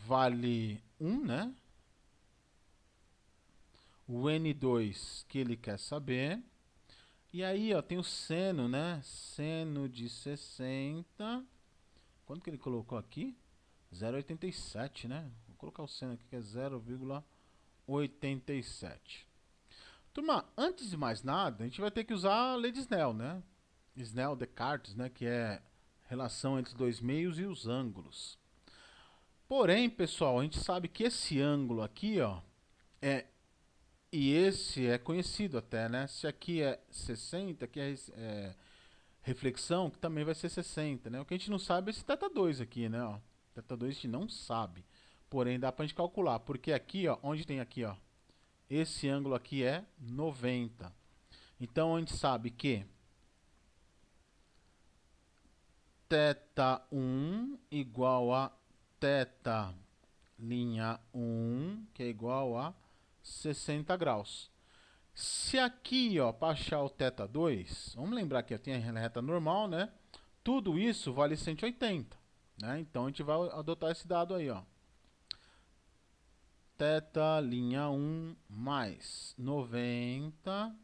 vale 1, né? O N2 que ele quer saber. E aí, ó, tem o seno, né? Seno de 60. Quanto que ele colocou aqui? 0,87, né? Vou colocar o seno aqui que é 0,87. Turma, antes de mais nada, a gente vai ter que usar a lei de Snell, né? Snell, Descartes, né? Que é relação entre dois meios e os ângulos. Porém, pessoal, a gente sabe que esse ângulo aqui, ó, e esse é conhecido até, né? Se aqui é 60, aqui é reflexão, que também vai ser 60, né? O que a gente não sabe é esse θ2 aqui, né? Ó, θ2 a gente não sabe. Porém, dá pra gente calcular, porque aqui, ó, onde tem aqui, ó, esse ângulo aqui é 90. Então, a gente sabe que θ1 igual a θ linha 1, que é igual a 60 graus. Se aqui, ó, para achar o θ2, vamos lembrar que eu tenho a reta normal, né? Tudo isso vale 180, né? Então a gente vai adotar esse dado aí, ó. Θ linha 1 mais 90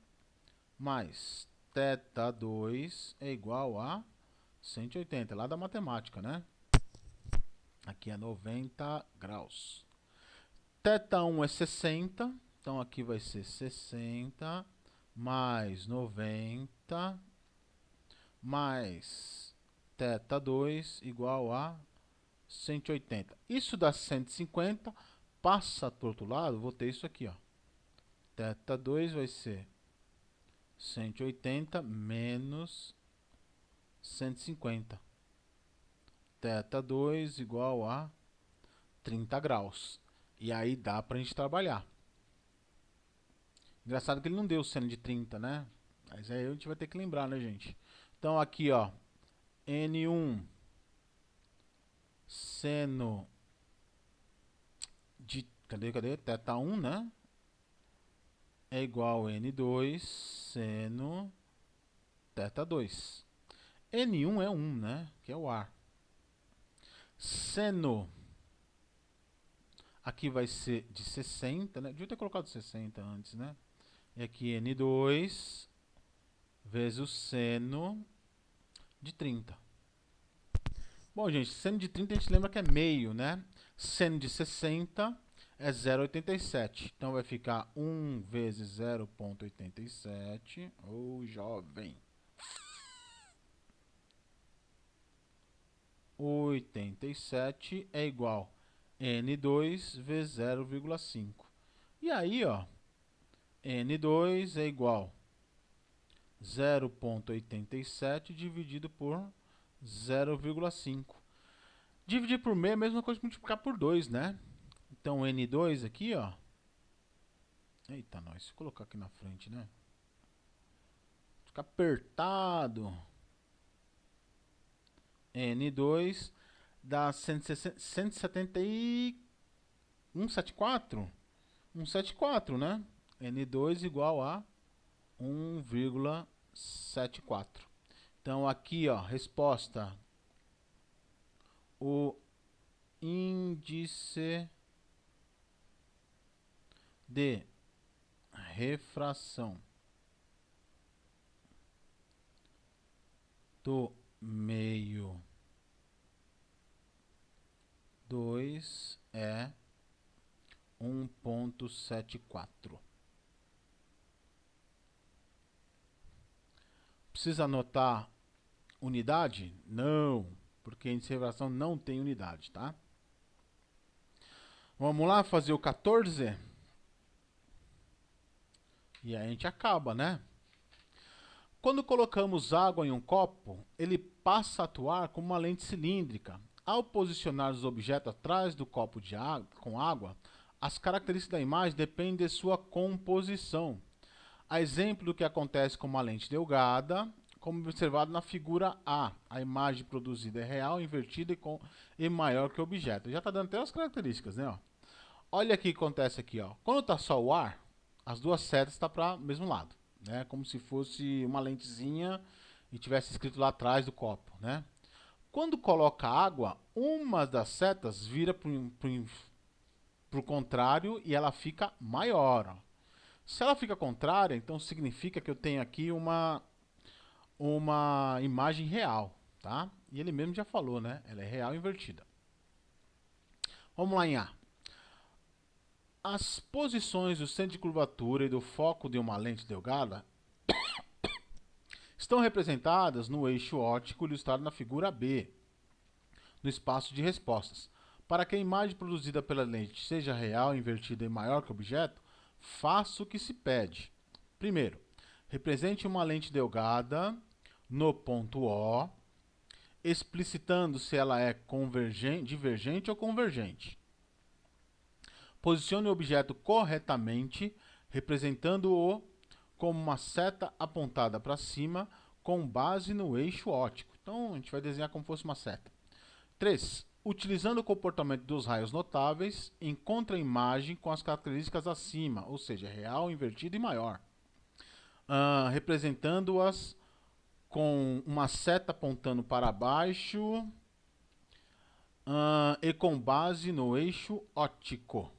mais θ2 é igual a 180, lá da matemática, né? Aqui é 90 graus. θ1 é 60, então aqui vai ser 60 mais 90 mais θ2 igual a 180. Isso dá 150, passa para o outro lado, vou ter isso aqui, ó. θ2 vai ser 180 menos 150. θ2 igual a 30 graus. E aí dá pra gente trabalhar. Engraçado que ele não deu seno de 30, né? Mas aí a gente vai ter que lembrar, né, gente? Então aqui, ó, N1 seno de... Cadê? θ1, né? É igual a N2 seno θ2. N1 é 1, né? Que é o ar. Seno... Aqui vai ser de 60, né? Devia ter colocado 60 antes, né? E aqui N2 vezes o seno de 30. Bom, gente, seno de 30 a gente lembra que é meio, né? Seno de 60 é 0,87. Então vai ficar 1 vezes 0,87. Ô, jovem. 87 é igual a N2 vezes 0,5. E aí, ó, N2 é igual a 0,87 dividido por 0,5. Dividir por meio é a mesma coisa que multiplicar por 2, né? Então, N2 aqui, ó. Eita, nós. Vou colocar aqui na frente, né? Fica apertado. N2 dá 174. 174, né? N2 igual a 1,74. Então, aqui, ó, resposta. O índice de refração do meio 2 é 1,74. Precisa anotar unidade? Não, porque a índice de refração não tem unidade, tá? Vamos lá fazer o 14? E aí a gente acaba, né? Quando colocamos água em um copo, ele passa a atuar como uma lente cilíndrica. Ao posicionar os objetos atrás do copo de água, com água, as características da imagem dependem de sua composição. A exemplo do que acontece com uma lente delgada, como observado na figura A. A imagem produzida é real, invertida e maior que o objeto. Já está dando até as características, né? Ó. Olha aqui o que acontece aqui. Ó. Quando está só o ar, as duas setas estão para o mesmo lado. Né? Como se fosse uma lentezinha e tivesse escrito lá atrás do copo. Né? Quando coloca água, uma das setas vira para o contrário e ela fica maior. Ó. Se ela fica contrária, então significa que eu tenho aqui uma imagem real, tá? E ele mesmo já falou, né? Ela é real invertida. Vamos lá em A. As posições do centro de curvatura e do foco de uma lente delgada estão representadas no eixo óptico ilustrado na figura B, no espaço de respostas. Para que a imagem produzida pela lente seja real, invertida e maior que o objeto, faça o que se pede. Primeiro, represente uma lente delgada no ponto O, explicitando se ela é divergente ou convergente. Posicione o objeto corretamente, representando-o como uma seta apontada para cima, com base no eixo óptico. Então, a gente vai desenhar como se fosse uma seta. 3. Utilizando o comportamento dos raios notáveis, encontre a imagem com as características acima, ou seja, real, invertido e maior. representando-as com uma seta apontando para baixo e com base no eixo óptico.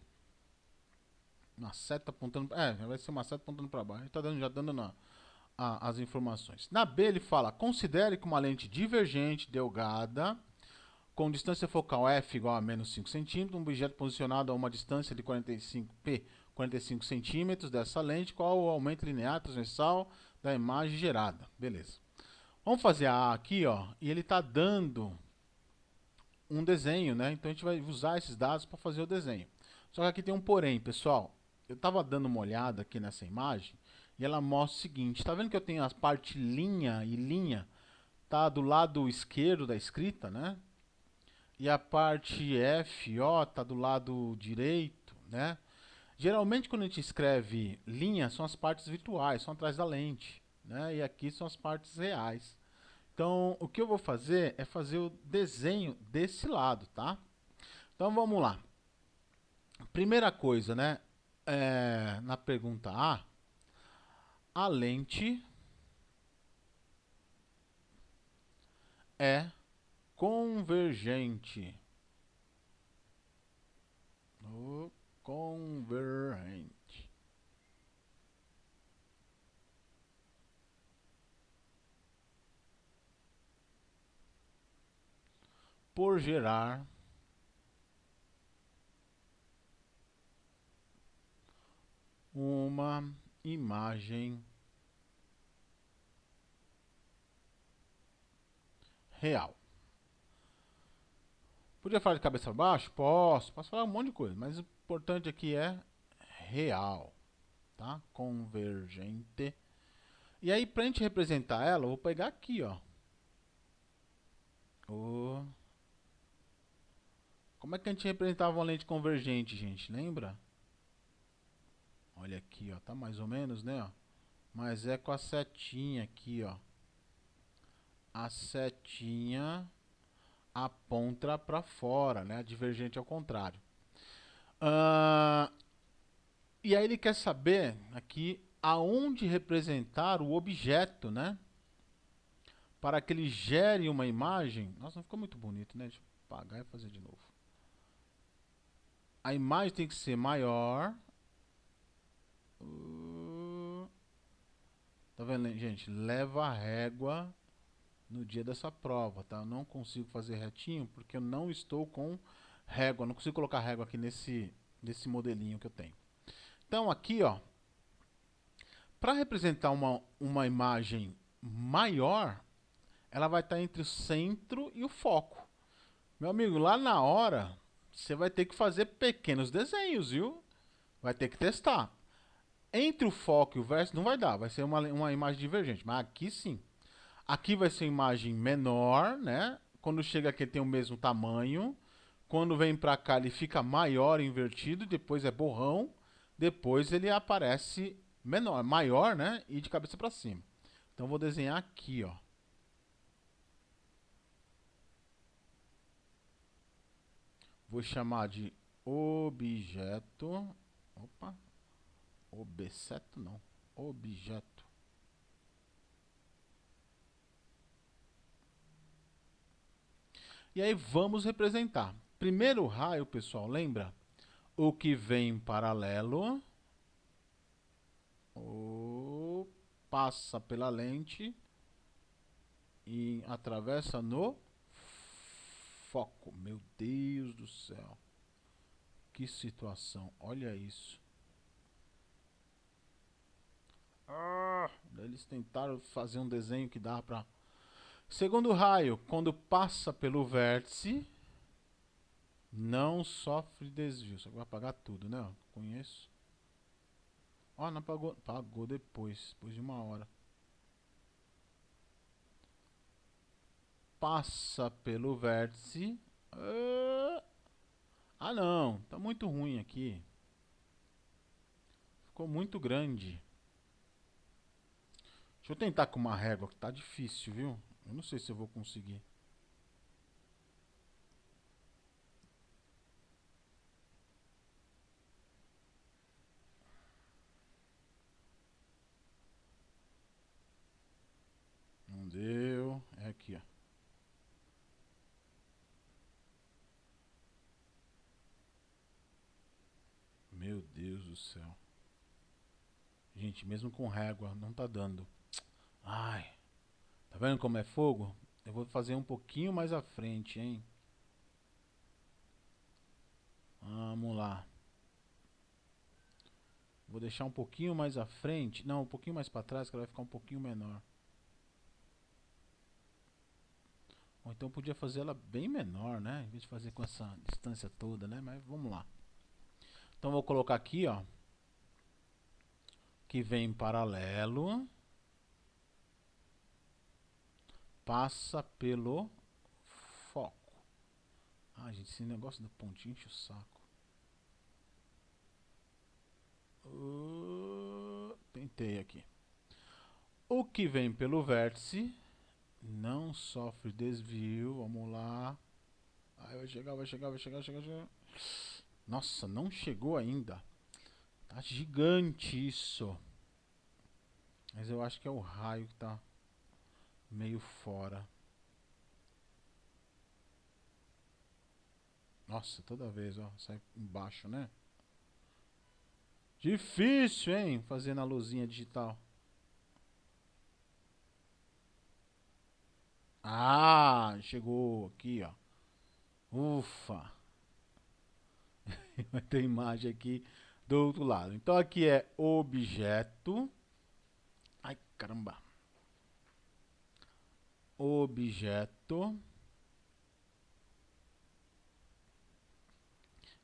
Uma seta apontando. Vai ser uma seta apontando para baixo. Está já dando as informações. Na B ele fala: considere que uma lente divergente delgada com distância focal f igual a menos 5 cm, um objeto posicionado a uma distância de 45 centímetros dessa lente, qual o aumento linear transversal da imagem gerada. Beleza. Vamos fazer a A aqui, ó, e ele está dando um desenho, né? Então a gente vai usar esses dados para fazer o desenho. Só que aqui tem um porém, pessoal. Eu estava dando uma olhada aqui nessa imagem e ela mostra o seguinte. Está vendo que eu tenho a parte linha e linha? Tá do lado esquerdo da escrita, né? E a parte F, ó, tá do lado direito, né? Geralmente quando a gente escreve linha, são as partes virtuais, são atrás da lente, né? E aqui são as partes reais. Então, o que eu vou fazer é fazer o desenho desse lado, tá? Então, vamos lá. Primeira coisa, né? Na pergunta a lente é convergente. Convergente. Por gerar uma imagem real. Podia falar de cabeça para baixo? Posso falar um monte de coisa, mas o importante aqui é real, tá? Convergente. E aí, para a gente representar ela, eu vou pegar aqui, ó. Como é que a gente representava uma lente convergente, gente? Lembra? Olha aqui, ó, tá mais ou menos, né, ó? Mas é com a setinha aqui, ó. A setinha aponta para fora, né? A divergente ao contrário. E aí ele quer saber aqui aonde representar o objeto, né? Para que ele gere uma imagem. Nossa, não ficou muito bonito, né? Deixa eu apagar e fazer de novo. A imagem tem que ser maior. Tá vendo, gente? Leva a régua no dia dessa prova, tá? Eu não consigo fazer retinho porque eu não estou com régua. Não consigo colocar régua aqui nesse modelinho que eu tenho. Então aqui, ó, para representar uma imagem maior, ela vai estar entre o centro e o foco. Meu amigo, lá na hora, você vai ter que fazer pequenos desenhos, viu? Vai ter que testar. Entre o foco e o verso não vai dar, vai ser uma imagem divergente, mas aqui sim. Aqui vai ser uma imagem menor, né? Quando chega aqui ele tem o mesmo tamanho. Quando vem para cá ele fica maior, invertido, depois é borrão, depois ele aparece menor, maior, né? E de cabeça para cima. Então vou desenhar aqui, ó. Vou chamar de objeto. Opa. Objeto não. Objeto. E aí vamos representar. Primeiro raio, pessoal, lembra? O que vem em paralelo. Passa pela lente e atravessa no foco. Meu Deus do céu. Que situação. Olha isso. Eles tentaram fazer um desenho que dá pra... Segundo raio, quando passa pelo vértice, não sofre desvio. Só que vai apagar tudo, né? Conheço. Ó, não apagou. Apagou depois de uma hora. Passa pelo vértice. Não, tá muito ruim aqui. Ficou muito grande. Deixa eu tentar com uma régua, que tá difícil, viu? Eu não sei se eu vou conseguir. do céu. Gente, mesmo com régua, não tá dando. Ai, tá vendo como é fogo? Eu vou fazer um pouquinho mais à frente, hein? Vamos lá. Vou deixar um pouquinho mais à frente. Não, um pouquinho mais para trás, que ela vai ficar um pouquinho menor. Ou então podia fazer ela bem menor, né? Em vez de fazer com essa distância toda, né? Mas vamos lá. Então vou colocar aqui, ó. Que vem em paralelo. Passa pelo foco. Ah, gente, esse negócio do pontinho enche o saco. Tentei aqui. O que vem pelo vértice não sofre desvio. Vamos lá. Aí vai chegar, vai chegar, vai chegar, vai chegar, vai chegar. Nossa, não chegou ainda. Tá gigante isso. Mas eu acho que é o raio que tá meio fora. Nossa, toda vez, ó, sai embaixo, né? Difícil, hein? Fazer na luzinha digital. Ah, chegou aqui, ó. Ufa. Vai ter imagem aqui do outro lado. Então aqui é objeto. Ai, caramba. Objeto.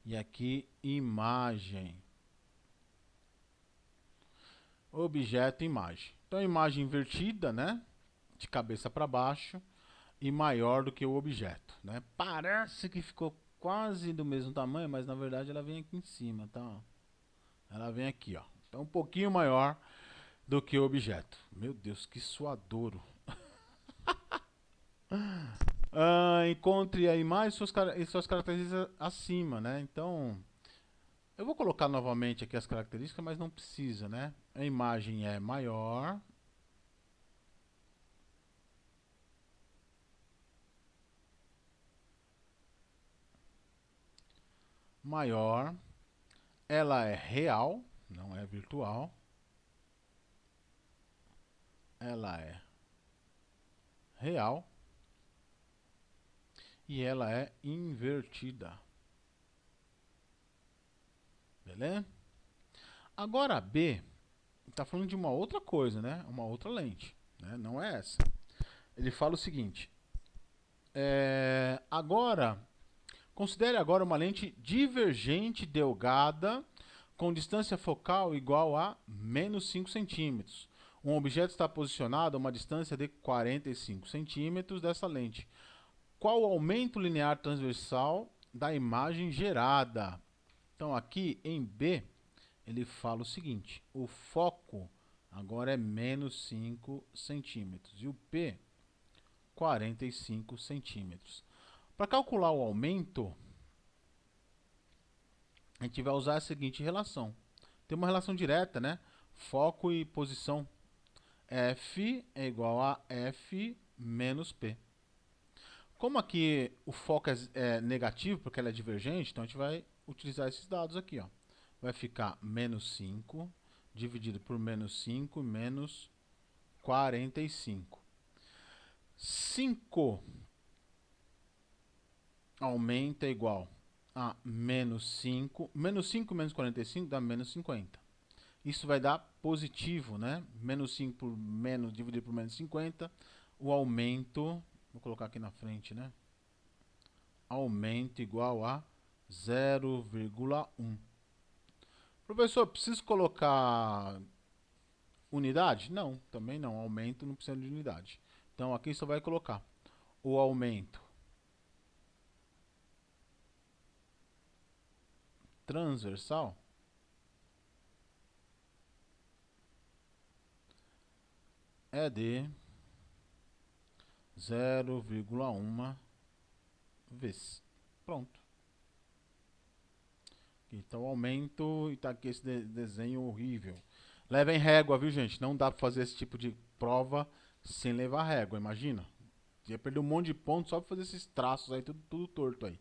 E aqui imagem. Objeto, imagem. Então imagem invertida, né? De cabeça para baixo e maior do que o objeto, né? Parece que ficou quase do mesmo tamanho, mas na verdade ela vem aqui em cima, tá? Ela vem aqui, ó. Então um pouquinho maior do que o objeto. Meu Deus, que suadouro. Encontre a imagem e suas características acima, né? Então, eu vou colocar novamente aqui as características, mas não precisa, né? A imagem é maior. Maior. Ela é real, não é virtual. Ela é real. E ela é invertida. Beleza? Agora a B está falando de uma outra coisa, né? Uma outra lente, né? Não é essa. Ele fala o seguinte: considere agora uma lente divergente delgada com distância focal igual a menos 5 centímetros. Um objeto está posicionado a uma distância de 45 centímetros dessa lente. Qual o aumento linear transversal da imagem gerada? Então aqui em B, ele fala o seguinte: o foco agora é menos 5 centímetros e o P, 45 centímetros. Para calcular o aumento, a gente vai usar a seguinte relação. Tem uma relação direta, né? Foco e posição. F é igual a F menos P. Como aqui o foco é negativo, porque ela é divergente, então a gente vai utilizar esses dados aqui, ó. Vai ficar menos 5 dividido por menos 5 menos 45. 5 aumenta é igual a menos 5. Menos 5 menos 45 dá menos 50. Isso vai dar positivo, né? Menos 5 por menos, dividido por menos 50. O aumento, vou colocar aqui na frente, né? Aumento igual a 0,1. Professor, preciso colocar unidade? Não, também não. Aumento não precisa de unidade. Então aqui só vai colocar o aumento transversal é de 0,1 vezes. Pronto. Então aumento e tá aqui esse desenho horrível. Levem régua, viu, gente? Não dá para fazer esse tipo de prova sem levar régua, imagina. Ia perder um monte de pontos só para fazer esses traços aí, tudo torto aí.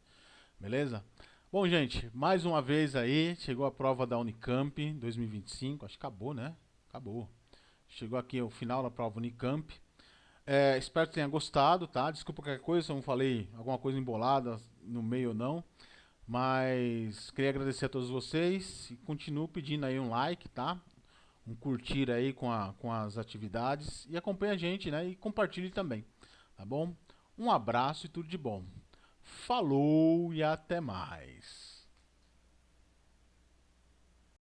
Beleza? Bom, gente, mais uma vez aí, chegou a prova da Unicamp 2025, acho que acabou, né? Acabou. Chegou aqui o final da prova Unicamp. Espero que tenha gostado, tá? Desculpa qualquer coisa se eu não falei alguma coisa embolada no meio ou não. Mas queria agradecer a todos vocês e continuo pedindo aí um like, tá? Um curtir aí com as atividades e acompanhe a gente, né? E compartilhe também, tá bom? Um abraço e tudo de bom. Falou e até mais.